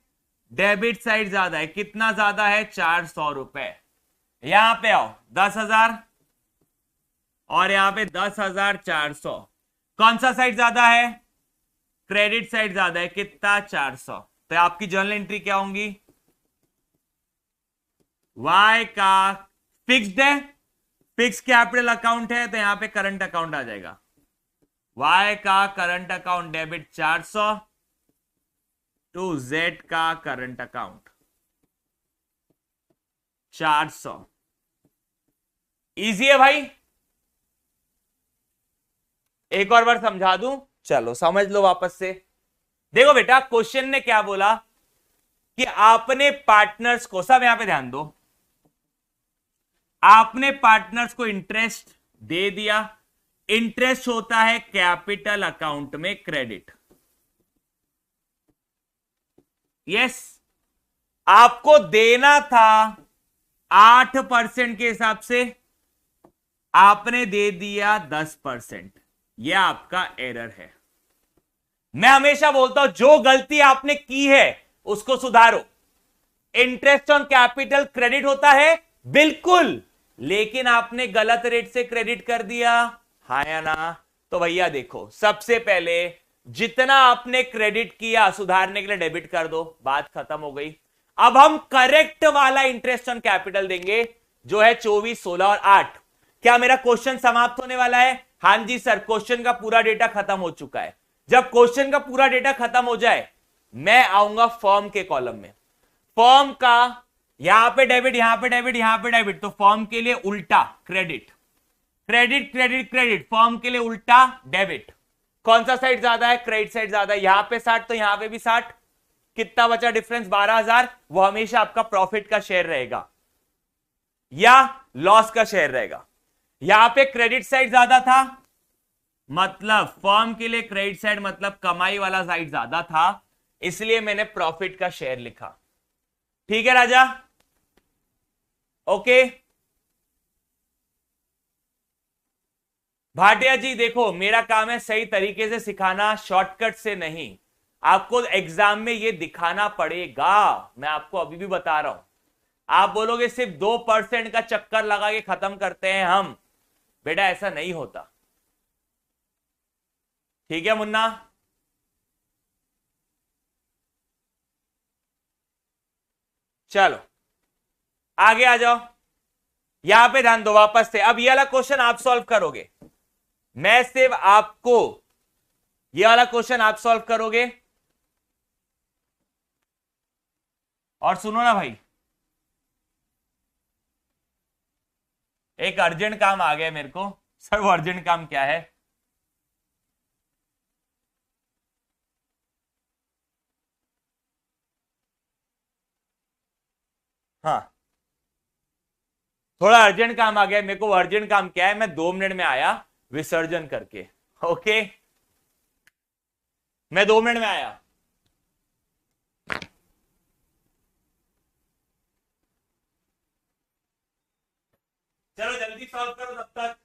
डेबिट साइड ज्यादा है। कितना ज्यादा है? 400 रुपए। यहां पे आओ, 10,000 और यहां पे 10,400। कौन सा साइड ज्यादा है? क्रेडिट साइड ज्यादा है। कितना? 400। तो आपकी जर्नल एंट्री क्या होंगी? वाई का फिक्स्ड है, फिक्स कैपिटल अकाउंट है, तो यहां पे करंट अकाउंट आ जाएगा। वाई का current account debit 400 to Z का करंट अकाउंट 400। इजी है भाई। एक और बार समझा दूं, चलो समझ लो वापस से। देखो बेटा, क्वेश्चन ने क्या बोला कि आपने पार्टनर्स को, सब यहां पे ध्यान दो, आपने पार्टनर्स को इंटरेस्ट दे दिया। इंटरेस्ट होता है कैपिटल अकाउंट में क्रेडिट। यस, आपको देना था 8% के हिसाब से, आपने दे दिया 10%। यह आपका एरर है। मैं हमेशा बोलता हूं जो गलती आपने की है उसको सुधारो। इंटरेस्ट ऑन कैपिटल क्रेडिट होता है, बिल्कुल, लेकिन आपने गलत रेट से क्रेडिट कर दिया, हाँ या ना? तो भैया देखो, सबसे पहले जितना आपने क्रेडिट किया सुधारने के लिए डेबिट कर दो, बात खत्म हो गई। अब हम करेक्ट वाला इंटरेस्ट ऑन कैपिटल देंगे जो है 24, 16 और 8। क्या मेरा क्वेश्चन समाप्त होने वाला है? हां जी सर, क्वेश्चन का पूरा डेटा खत्म हो चुका है। जब क्वेश्चन का पूरा डेटा खत्म हो जाए, मैं आऊंगा फर्म के कॉलम में। फर्म का यहां पे डेबिट, यहां पे डेबिट, यहां पे डेबिट, तो फर्म के लिए उल्टा credit, credit credit credit. Firm के लिए उल्टा डेबिट। कौन सा साइड ज्यादा है? क्रेडिट साइड ज्यादा है। यहां पे 60 तो यहां पे भी 60। कितना बचा डिफरेंस? 12,000। वो हमेशा आपका प्रॉफिट का शेयर रहेगा या लॉस का शेयर रहेगा। यहां पे क्रेडिट साइड ज्यादा था, मतलब फर्म के लिए क्रेडिट साइड मतलब कमाई वाला साइड ज्यादा था, इसलिए मैंने प्रॉफिट का शेयर लिखा। ठीक है राजा? ओके भाटिया जी, देखो मेरा काम है सही तरीके से सिखाना, शॉर्टकट से नहीं। आपको एग्जाम में ये दिखाना पड़ेगा, मैं आपको अभी भी बता रहा हूं। आप बोलोगे सिर्फ 2% का चक्कर लगा के खत्म करते हैं हम, बेटा ऐसा नहीं होता। ठीक है मुन्ना? चलो आगे आ जाओ। यहां पे ध्यान दो वापस से। अब ये वाला क्वेश्चन आप सॉल्व करोगे, मैं सिर्फ आपको ये वाला क्वेश्चन आप सॉल्व करोगे। और सुनो ना भाई, एक अर्जेंट काम आ गया मेरे को। सर वो अर्जेंट काम क्या है? हाँ, थोड़ा अर्जेंट काम आ गया मेरे को। अर्जेंट काम क्या है? मैं 2 मिनट में आया विसर्जन करके। ओके, मैं 2 मिनट में आया। चलो जल्दी सॉल्व करो तब तक।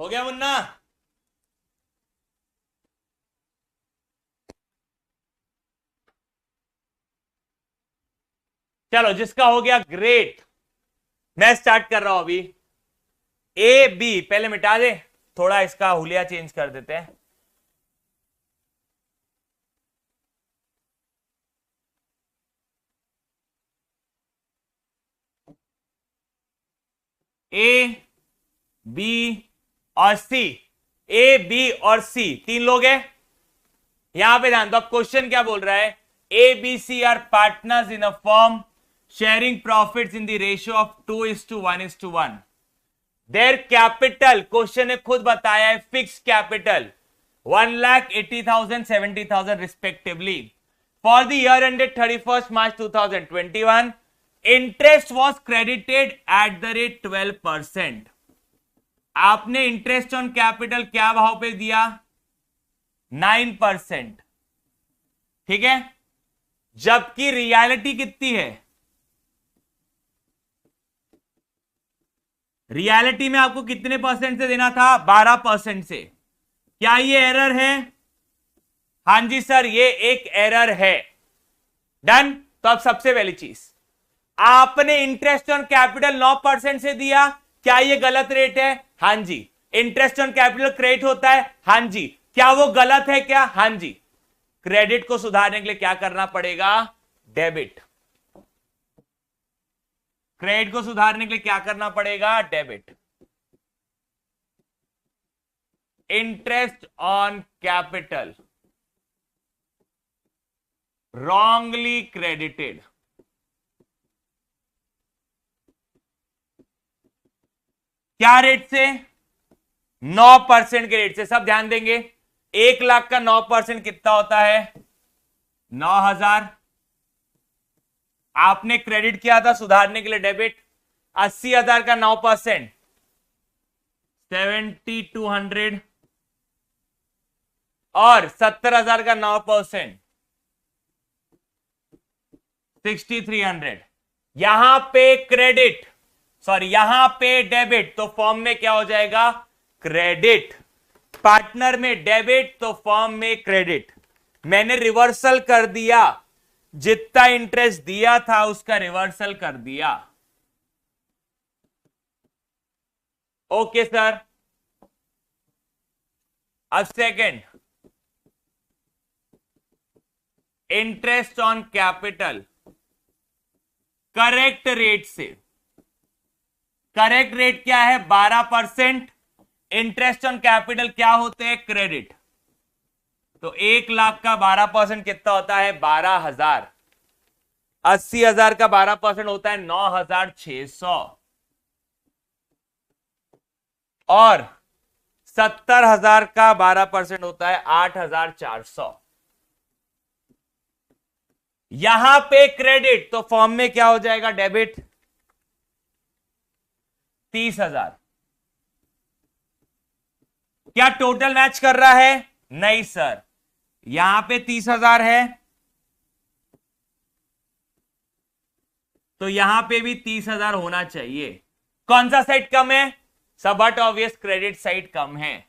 हो गया मुन्ना? चलो जिसका हो गया ग्रेट, मैं स्टार्ट कर रहा हूं अभी। ए बी पहले मिटा दे, थोड़ा इसका हुलिया चेंज कर देते हैं। ए बी और सी, ए बी और सी तीन लोग हैं। यहां पे ध्यान दो, अब क्वेश्चन क्या बोल रहा है? A B C are partners in a firm sharing profits in the ratio of 2:1:1। Their capital, question ने खुद बताया है, fix capital 1,80,000 70,000 respectively. For the year ended 31st March 2021, interest was credited at the rate 12%। आपने इंटरेस्ट ऑन कैपिटल क्या भाव पे दिया? 9%। ठीक है, जबकि रियलिटी कितनी है? रियलिटी में आपको कितने परसेंट से देना था? 12% से। क्या ये एरर है? हां जी सर, ये एक एरर है। डन। तो अब सबसे पहली चीज, आपने इंटरेस्ट ऑन कैपिटल 9% से दिया, क्या ये गलत रेट है? हां जी। इंटरेस्ट ऑन कैपिटल क्रेडिट होता है? हां जी। क्या वो गलत है क्या? हां जी। क्रेडिट को सुधारने के लिए क्या करना पड़ेगा? डेबिट। क्रेडिट को सुधारने के लिए क्या करना पड़ेगा? Debit. Interest on capital wrongly credited, क्या रेट से? 9% के रेट से। सब ध्यान देंगे, 1 लाख का 9% कितना होता है? 9,000। आपने क्रेडिट किया था, सुधारने के लिए डेबिट। 80,000 का 9% 7,200 और 70,000 का 9% 6,300। यहां पे क्रेडिट, सॉरी यहां पे डेबिट, तो फॉर्म में क्या हो जाएगा? क्रेडिट। पार्टनर में डेबिट तो फॉर्म में क्रेडिट। मैंने रिवर्सल कर दिया, जितना इंटरेस्ट दिया था उसका रिवर्सल कर दिया। Okay sir. अब second, interest on capital correct rate से। करेक्ट रेट क्या है? 12%। इंटरेस्ट ऑन कैपिटल क्या होते हैं? क्रेडिट। तो 1 लाख का 12% कितना होता है? 12,000। 80,000 का 12% होता है 9,600 और 70,000 का 12% होता है 8,400। यहां पे क्रेडिट तो फॉर्म में क्या हो जाएगा? डेबिट। 30,000। क्या टोटल मैच कर रहा है? नहीं सर, यहां पे 30,000 है तो यहां पे भी 30,000 होना चाहिए। कौन सा साइड कम है? सब बट ऑब्वियस क्रेडिट साइड कम है।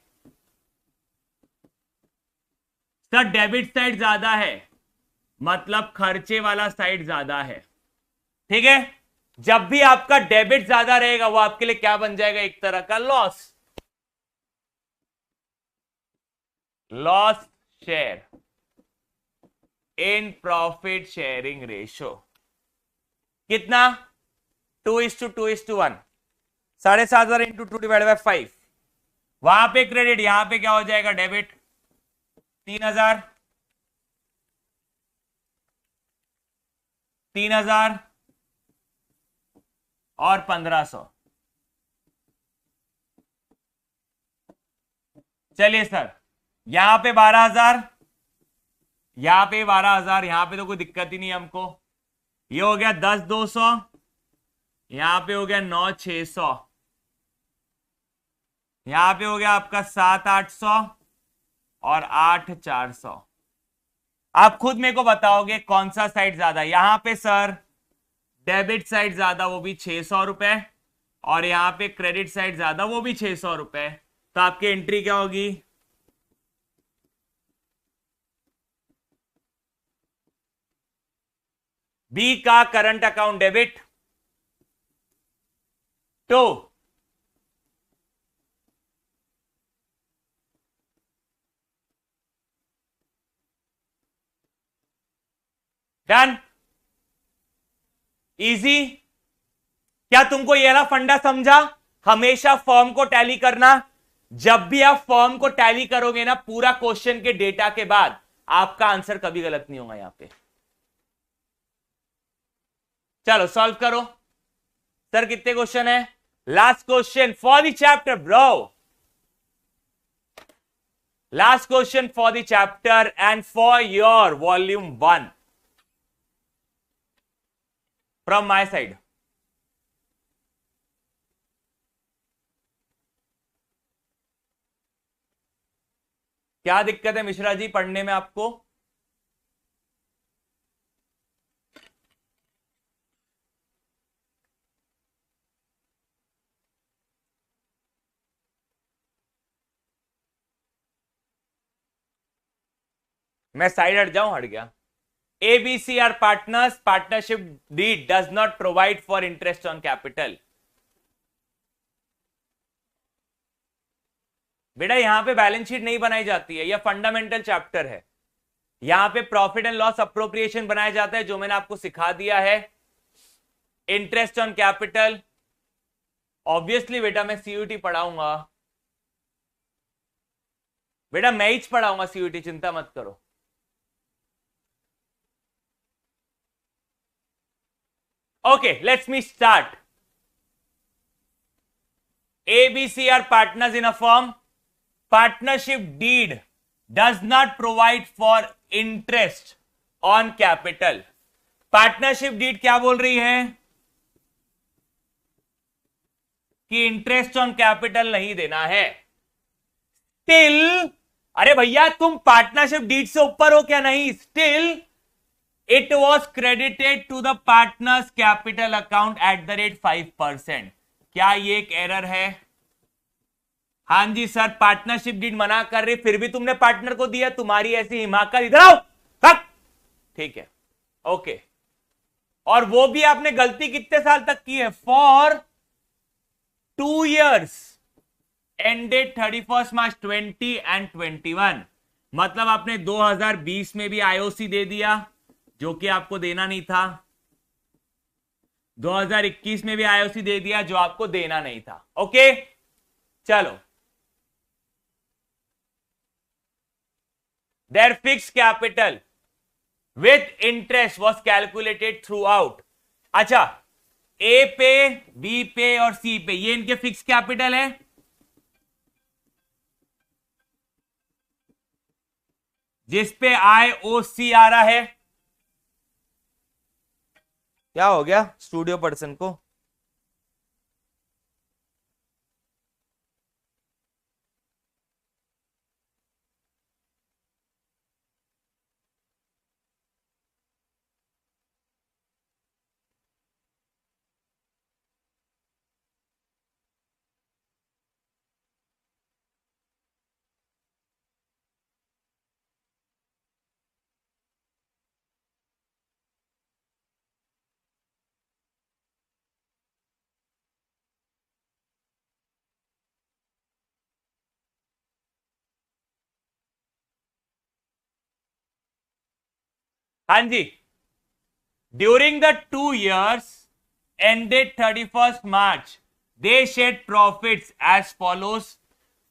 सर डेबिट साइड ज्यादा है, मतलब खर्चे वाला साइड ज्यादा है। ठीक है, जब भी आपका डेबिट ज्यादा रहेगा वो आपके लिए क्या बन जाएगा? एक तरह का loss. Loss share in profit sharing ratio कितना? 2:2:1। 7,500 इंटू 2/5। वहां पे क्रेडिट, यहां पे क्या हो जाएगा? डेबिट। 3,000 3,000 और 1,500। चलिए सर, यहां पे 12,000, यहां पे 12,000, यहां पे तो कोई दिक्कत ही नहीं हमको। ये हो गया 10,200, यहां पे हो गया 9,600, यहां पे हो गया आपका 7,800 और 8,400। आप खुद मेरे को बताओगे कौन सा साइड ज्यादा? यहां पे सर डेबिट साइड ज्यादा, वो भी 600 रुपए, और यहां पे क्रेडिट साइड ज्यादा, वो भी 600 रुपए। तो आपकी एंट्री क्या होगी? बी का current account debit to done. Easy. क्या तुमको ये ना फंडा समझा? हमेशा फॉर्म को टैली करना। जब भी आप फॉर्म को टैली करोगे ना पूरा क्वेश्चन के डेटा के बाद, आपका आंसर कभी गलत नहीं होगा यहां पे। चलो सॉल्व करो। सर कितने क्वेश्चन है? Last question for the chapter bro. Last question for the chapter and for your volume 1 from my side. क्या दिक्कत है मिश्रा जी पढ़ने में आपको? मैं साइड हट जाऊं? हट गया। ABC are partners. Partnership deed does not provide for interest on capital. बेटा यहां पे बैलेंस शीट नहीं बनाई जाती है, यह फंडामेंटल चैप्टर है। यहां पे प्रॉफिट एंड लॉस अप्रोप्रिएशन बनाया जाता है जो मैंने आपको सिखा दिया है। इंटरेस्ट ऑन कैपिटल ऑब्वियसली बेटा मैं सीयूटी पढ़ाऊंगा। बेटा मैं ही पढ़ाऊंगा सीयूटी, चिंता मत करो। Okay, let me start. ABC are partners in a firm. Partnership deed does not provide for interest on capital. Partnership deed क्या बोल रही है कि इंटरेस्ट ऑन कैपिटल नहीं देना है। स्टिल, अरे भैया तुम पार्टनरशिप डीड से ऊपर हो क्या? नहीं, still it was credited to the partners capital account at the rate 5%. क्या ये एक एरर है? हाँ जी सर, पार्टनरशिप डीड मना कर रही, फिर भी तुमने पार्टनर को दिया। तुम्हारी ऐसी हिमाकत, इधर आओ। ठीक है, ओके। और वो भी आपने गलती कितने साल तक की है? For 2 years ended 31 March 20 and 21। मतलब आपने 2020 में भी आईओसी दे दिया जो कि आपको देना नहीं था, 2021 में भी आईओसी दे दिया जो आपको देना नहीं था। ओके चलो, their fix capital with interest was calculated throughout. अच्छा, ए पे, बी पे और सी पे ये इनके फिक्स कैपिटल है। जिस पे आईओसी आ रहा है। क्या हो गया स्टूडियो पर्सन को? हाँ जी, during the 2 years ended 31st March, they shared profits as follows: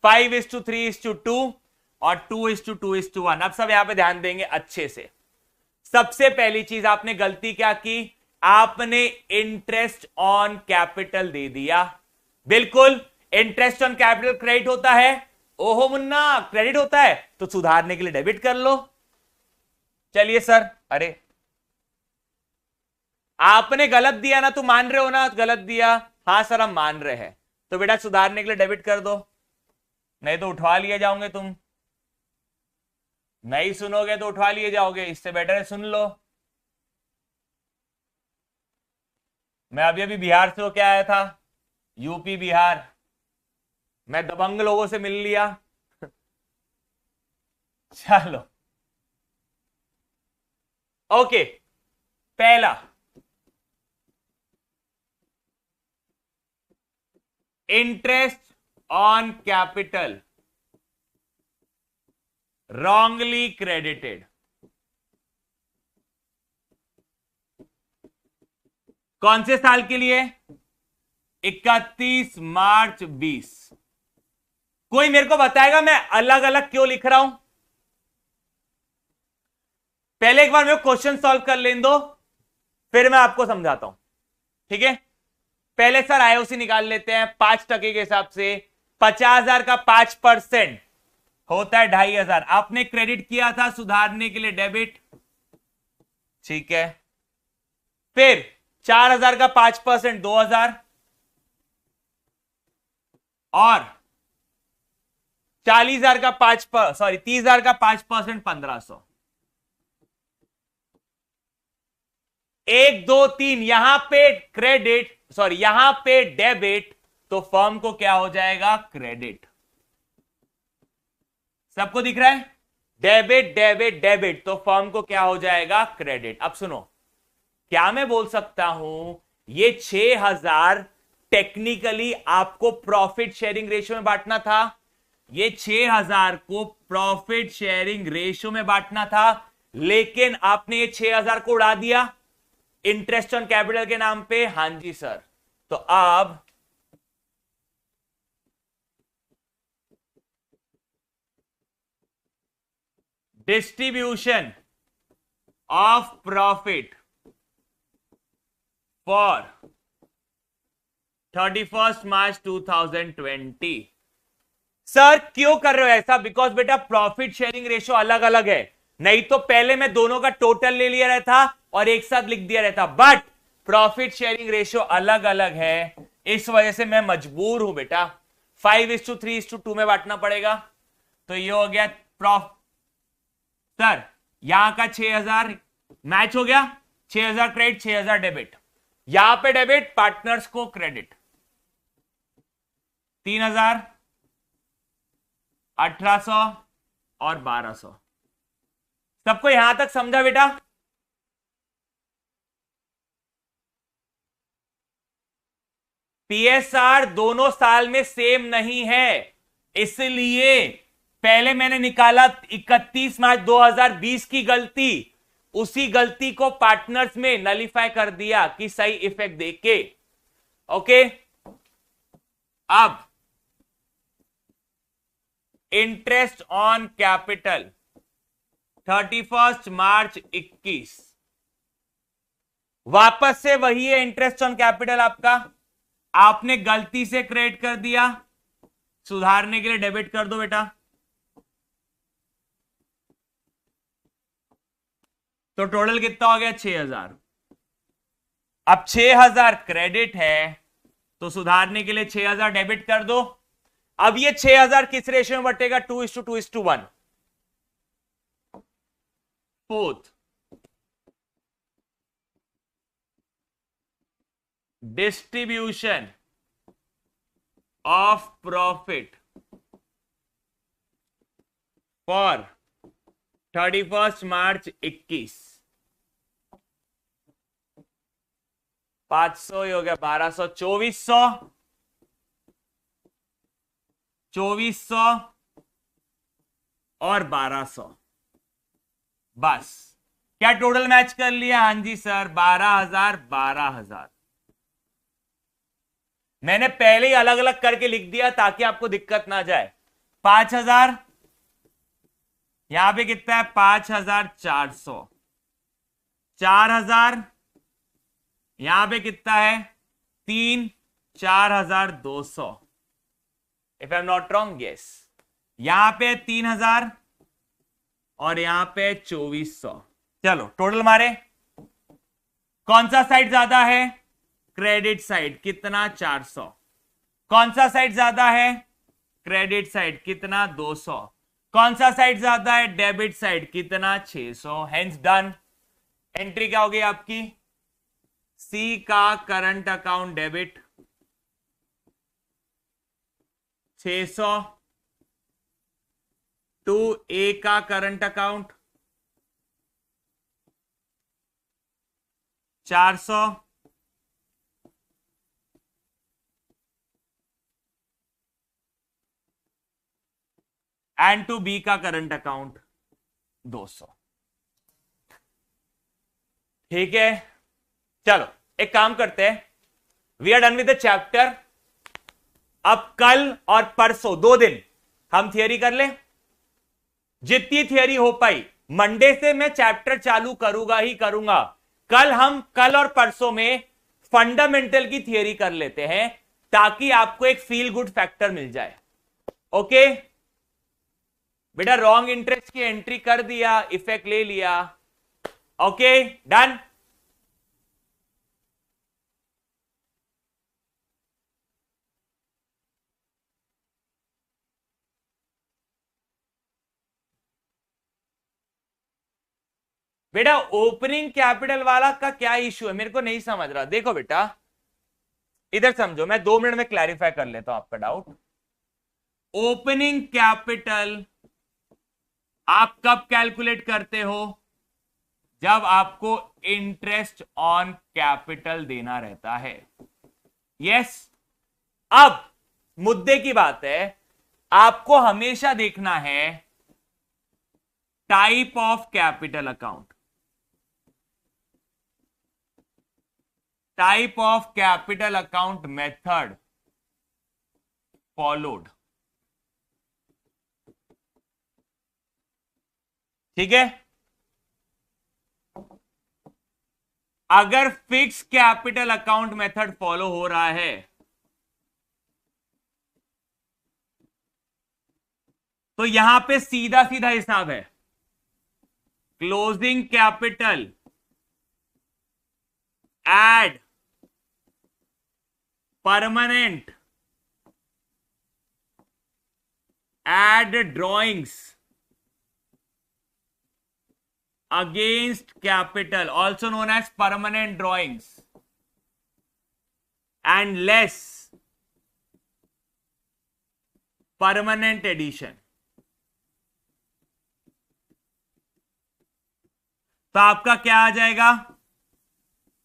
5:3:2 और 2:2:1। अब सब यहां पे ध्यान देंगे अच्छे से। सबसे पहली चीज आपने गलती क्या की? आपने इंटरेस्ट ऑन कैपिटल दे दिया। बिल्कुल, इंटरेस्ट ऑन कैपिटल क्रेडिट होता है। ओहो मुन्ना, क्रेडिट होता है तो सुधारने के लिए डेबिट कर लो। चलिए सर, अरे आपने गलत दिया ना, तुम मान रहे हो ना गलत दिया? हाँ सर हम मान रहे हैं, तो बेटा सुधारने के लिए डेबिट कर दो, नहीं तो उठवा लिए जाओगे तुम। नहीं सुनोगे तो उठवा लिए जाओगे, इससे बेटर है सुन लो। मैं अभी अभी बिहार से होके आया था, यूपी बिहार। मैं दबंग लोगों से मिल लिया। चलो ओके, पहला interest on capital wrongly credited। कौन से साल के लिए? 31 मार्च 20। कोई मेरे को बताएगा मैं अलग अलग क्यों लिख रहा हूं? पहले एक बार मेरे को क्वेश्चन सॉल्व कर लेने दो, फिर मैं आपको समझाता हूं, ठीक है? पहले सर आईओसी निकाल लेते हैं 5% के हिसाब से। 50,000 का 5% होता है 2,500। आपने क्रेडिट किया था सुधारने के लिए, डेबिट, ठीक है। फिर 4,000 का 5% 2,000, और 40,000 का 30,000 का 5% 1,500। 1 2 3 यहां पे क्रेडिट, यहां पे डेबिट, तो फर्म को क्या हो जाएगा? क्रेडिट। सबको दिख रहा है? डेबिट डेबिट डेबिट, तो फर्म को क्या हो जाएगा? क्रेडिट। अब सुनो, क्या मैं बोल सकता हूं ये 6,000 टेक्निकली आपको प्रॉफिट शेयरिंग रेशियो में बांटना था। ये 6,000 को प्रॉफिट शेयरिंग रेशियो में बांटना था, लेकिन आपने ये 6,000 को उड़ा दिया इंटरेस्ट ऑन कैपिटल के नाम पे। हां जी सर। तो अब distribution of profit for 31 March 2020। Sir क्यों कर रहे हो ऐसा? बिकॉज बेटा प्रॉफिट शेयरिंग रेशियो अलग अलग है, नहीं तो पहले मैं दोनों का टोटल ले लिया रहता और एक साथ लिख दिया रहता, बट प्रॉफिट शेयरिंग रेशियो अलग अलग है, इस वजह से मैं मजबूर हूं बेटा 5:3:2 में बांटना पड़ेगा। तो ये हो गया सर यहां का 6,000 मैच हो गया, 6,000 क्रेडिट 6,000 डेबिट, यहां पे डेबिट, पार्टनर्स को क्रेडिट 3,000, 1,800 और 1,200। सबको यहां तक समझा बेटा? पीएसआर दोनों साल में सेम नहीं है, इसलिए पहले मैंने निकाला 31 मार्च 2020 की गलती, उसी गलती को पार्टनर्स में नलिफाई कर दिया कि सही इफेक्ट देके। ओके, अब इंटरेस्ट ऑन कैपिटल 31 मार्च 21, वापस से वही है इंटरेस्ट ऑन कैपिटल आपका। आपने गलती से क्रेडिट कर दिया, सुधारने के लिए डेबिट कर दो बेटा। तो टोटल कितना हो गया? 6,000। अब 6,000 क्रेडिट है, तो सुधारने के लिए 6,000 डेबिट कर दो। अब ये 6,000 किस रेशियो में बटेगा? 2:2:1। Fourth, distribution of profit for 31 मार्च 21। 500 ही हो गया, 1,200, 2,400, 2,400 और 1,200। बस, क्या टोटल मैच कर लिया? हां जी सर, 12,000 12,000। मैंने पहले ही अलग अलग करके लिख दिया ताकि आपको दिक्कत ना जाए। 5,000 यहां पे कितना है? 5,400। 4,000 यहां पे कितना है? 4,200। If I am not wrong, yes. यहां पे 3,000 और यहां पे 2,400। चलो टोटल मारे, कौन सा साइड ज्यादा है? Credit side. कितना? 400। कौन सा साइड ज्यादा है? Credit side. कितना? 200। कौन सा साइड ज्यादा है? Debit side. कितना? 600। Hence done. एंट्री क्या होगी आपकी? सी का current account debit, 600 to A का current account 400 and to B का करंट अकाउंट 200। ठीक है, चलो एक काम करते हैं, we are done with the chapter. अब कल और परसों 2 दिन हम थियरी कर ले, जितनी थियरी हो पाई। मंडे से मैं चैप्टर चालू करूंगा ही करूंगा। कल और परसों में फंडामेंटल की थियरी कर लेते हैं, ताकि आपको एक फील गुड फैक्टर मिल जाए। ओके बेटा, रॉन्ग इंटरेस्ट की एंट्री कर दिया, इफेक्ट ले लिया। Okay done. बेटा ओपनिंग कैपिटल वाला का क्या इश्यू है, मेरे को नहीं समझ रहा। देखो बेटा इधर समझो, मैं 2 मिनट में क्लैरिफाई कर लेता हूं आपका डाउट। ओपनिंग कैपिटल आप कब कैलकुलेट करते हो? जब आपको इंटरेस्ट ऑन कैपिटल देना रहता है। यस। अब मुद्दे की बात है, आपको हमेशा देखना है type of capital account. Type of capital account method followed. ठीक है, अगर fix capital account method follow हो रहा है तो यहां पे सीधा सीधा हिसाब है। Closing capital add permanent add drawings against capital, also known as permanent drawings, and less permanent addition। तो आपका क्या आ जाएगा?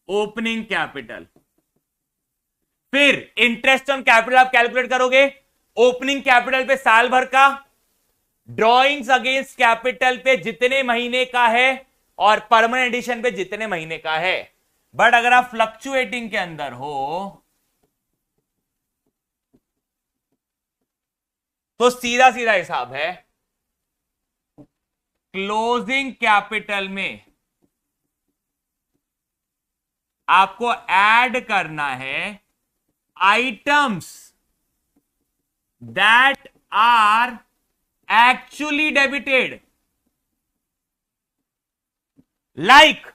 Opening capital. फिर इंटरेस्ट ऑन कैपिटल आप कैलकुलेट करोगे, ओपनिंग कैपिटल पे साल भर का, ड्रॉइंग्स अगेंस्ट कैपिटल पे जितने महीने का है, और परमानेंट एडिशन पे जितने महीने का है। बट अगर आप फ्लक्चुएटिंग के अंदर हो तो सीधा सीधा हिसाब है। क्लोजिंग कैपिटल में आपको ऐड करना है items that are actually debited. Like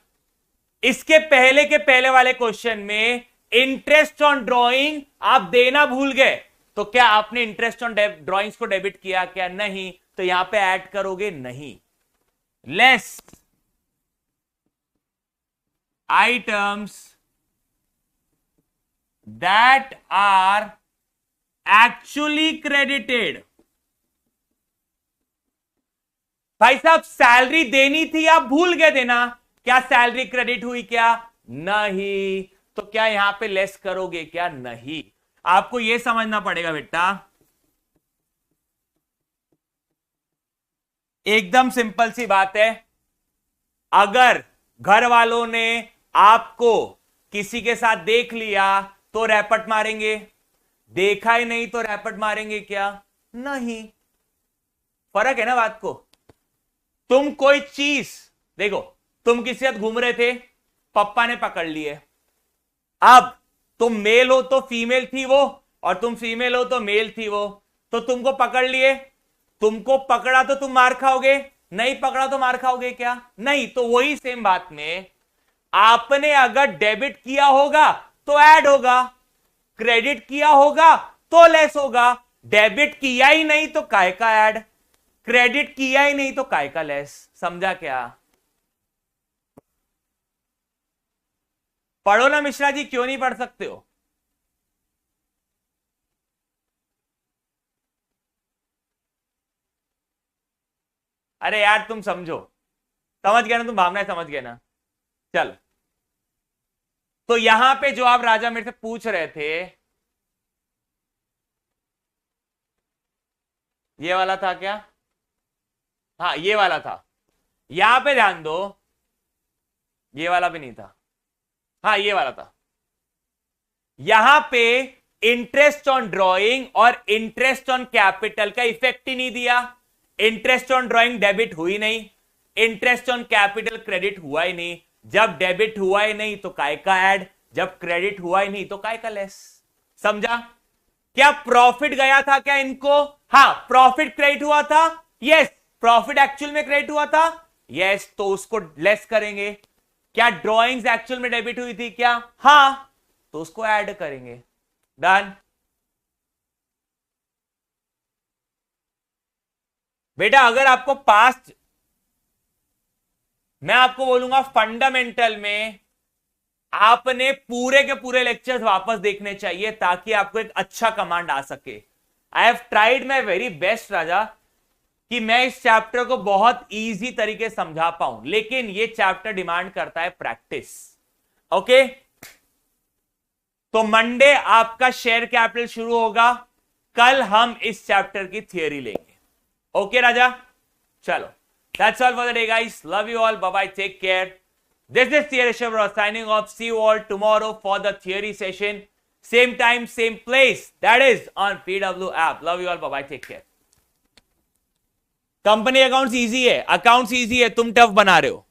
इसके पहले के पहले वाले क्वेश्चन में इंटरेस्ट ऑन ड्राइंग आप देना भूल गए, तो क्या आपने इंटरेस्ट ऑन ड्राइंग्स को डेबिट किया? क्या नहीं, तो यहां पे ऐड करोगे नहीं। Less items that are actually credited. भाई साहब सैलरी देनी थी, आप भूल गए देना, क्या सैलरी क्रेडिट हुई? क्या नहीं। तो क्या यहां पे लेस करोगे? क्या नहीं। आपको यह समझना पड़ेगा बेटा, एकदम सिंपल सी बात है। अगर घर वालों ने आपको किसी के साथ देख लिया तो रैपट मारेंगे, देखा ही नहीं तो रैपट मारेंगे क्या? नहीं। फर्क है ना बात को। तुम कोई चीज देखो, तुम किसी साथ घूम रहे थे, पप्पा ने पकड़ लिए। अब तुम मेल हो तो फीमेल थी वो, और तुम फीमेल हो तो मेल थी वो, तो तुमको पकड़ लिए। तुमको पकड़ा तो तुम मार खाओगे, नहीं पकड़ा तो मार खाओगे क्या? नहीं। तो वही सेम बात में आपने अगर डेबिट किया होगा तो ऐड होगा, क्रेडिट किया होगा तो लेस होगा। डेबिट किया ही नहीं तो काय का ऐड, क्रेडिट किया ही नहीं तो काय का लेस। समझा क्या? पढ़ो ना मिश्रा जी, क्यों नहीं पढ़ सकते हो? अरे यार तुम समझो, समझ गए ना, तुम भावनाएं समझ गए ना। चलो, तो यहां पे जो आप राजा मेरे से पूछ रहे थे, ये वाला था क्या? हाँ ये वाला था। यहां पे ध्यान दो, ये वाला भी नहीं था, हाँ ये वाला था। यहां पे इंटरेस्ट ऑन ड्रॉइंग और इंटरेस्ट ऑन कैपिटल का इफेक्ट ही नहीं दिया। इंटरेस्ट ऑन ड्रॉइंग डेबिट हुई नहीं, इंटरेस्ट ऑन कैपिटल क्रेडिट हुआ ही नहीं। जब डेबिट हुआ ही नहीं तो काय का ऐड, जब क्रेडिट हुआ ही नहीं तो काय का लेस। समझा? क्या प्रॉफिट गया था क्या इनको? हाँ प्रॉफिट क्रेडिट हुआ था, यस प्रॉफिट एक्चुअल में क्रेडिट हुआ था, यस तो उसको लेस करेंगे। क्या ड्रॉइंग्स एक्चुअल में डेबिट हुई थी क्या? हाँ तो उसको ऐड करेंगे। डन। बेटा अगर आपको पास्ट, मैं आपको बोलूंगा फंडामेंटल में आपने पूरे के पूरे लेक्चर्स वापस देखने चाहिए ताकि आपको एक अच्छा कमांड आ सके। I have tried my very best Raja कि मैं इस चैप्टर को बहुत इजी तरीके से समझा पाऊं, लेकिन ये चैप्टर डिमांड करता है प्रैक्टिस। ओके तो मंडे आपका शेयर कैपिटल शुरू होगा, कल हम इस चैप्टर की थियरी लेंगे। ओके राजा, चलो that's all for the day guys, love you all, bye bye, take care. This is Theory Shabra signing off, see you all tomorrow for the theory session, same time same place, that is on PW app. Love you all, bye bye, take care. Company accounts easy है, अकाउंट्स इजी है, तुम टफ बना रहे हो।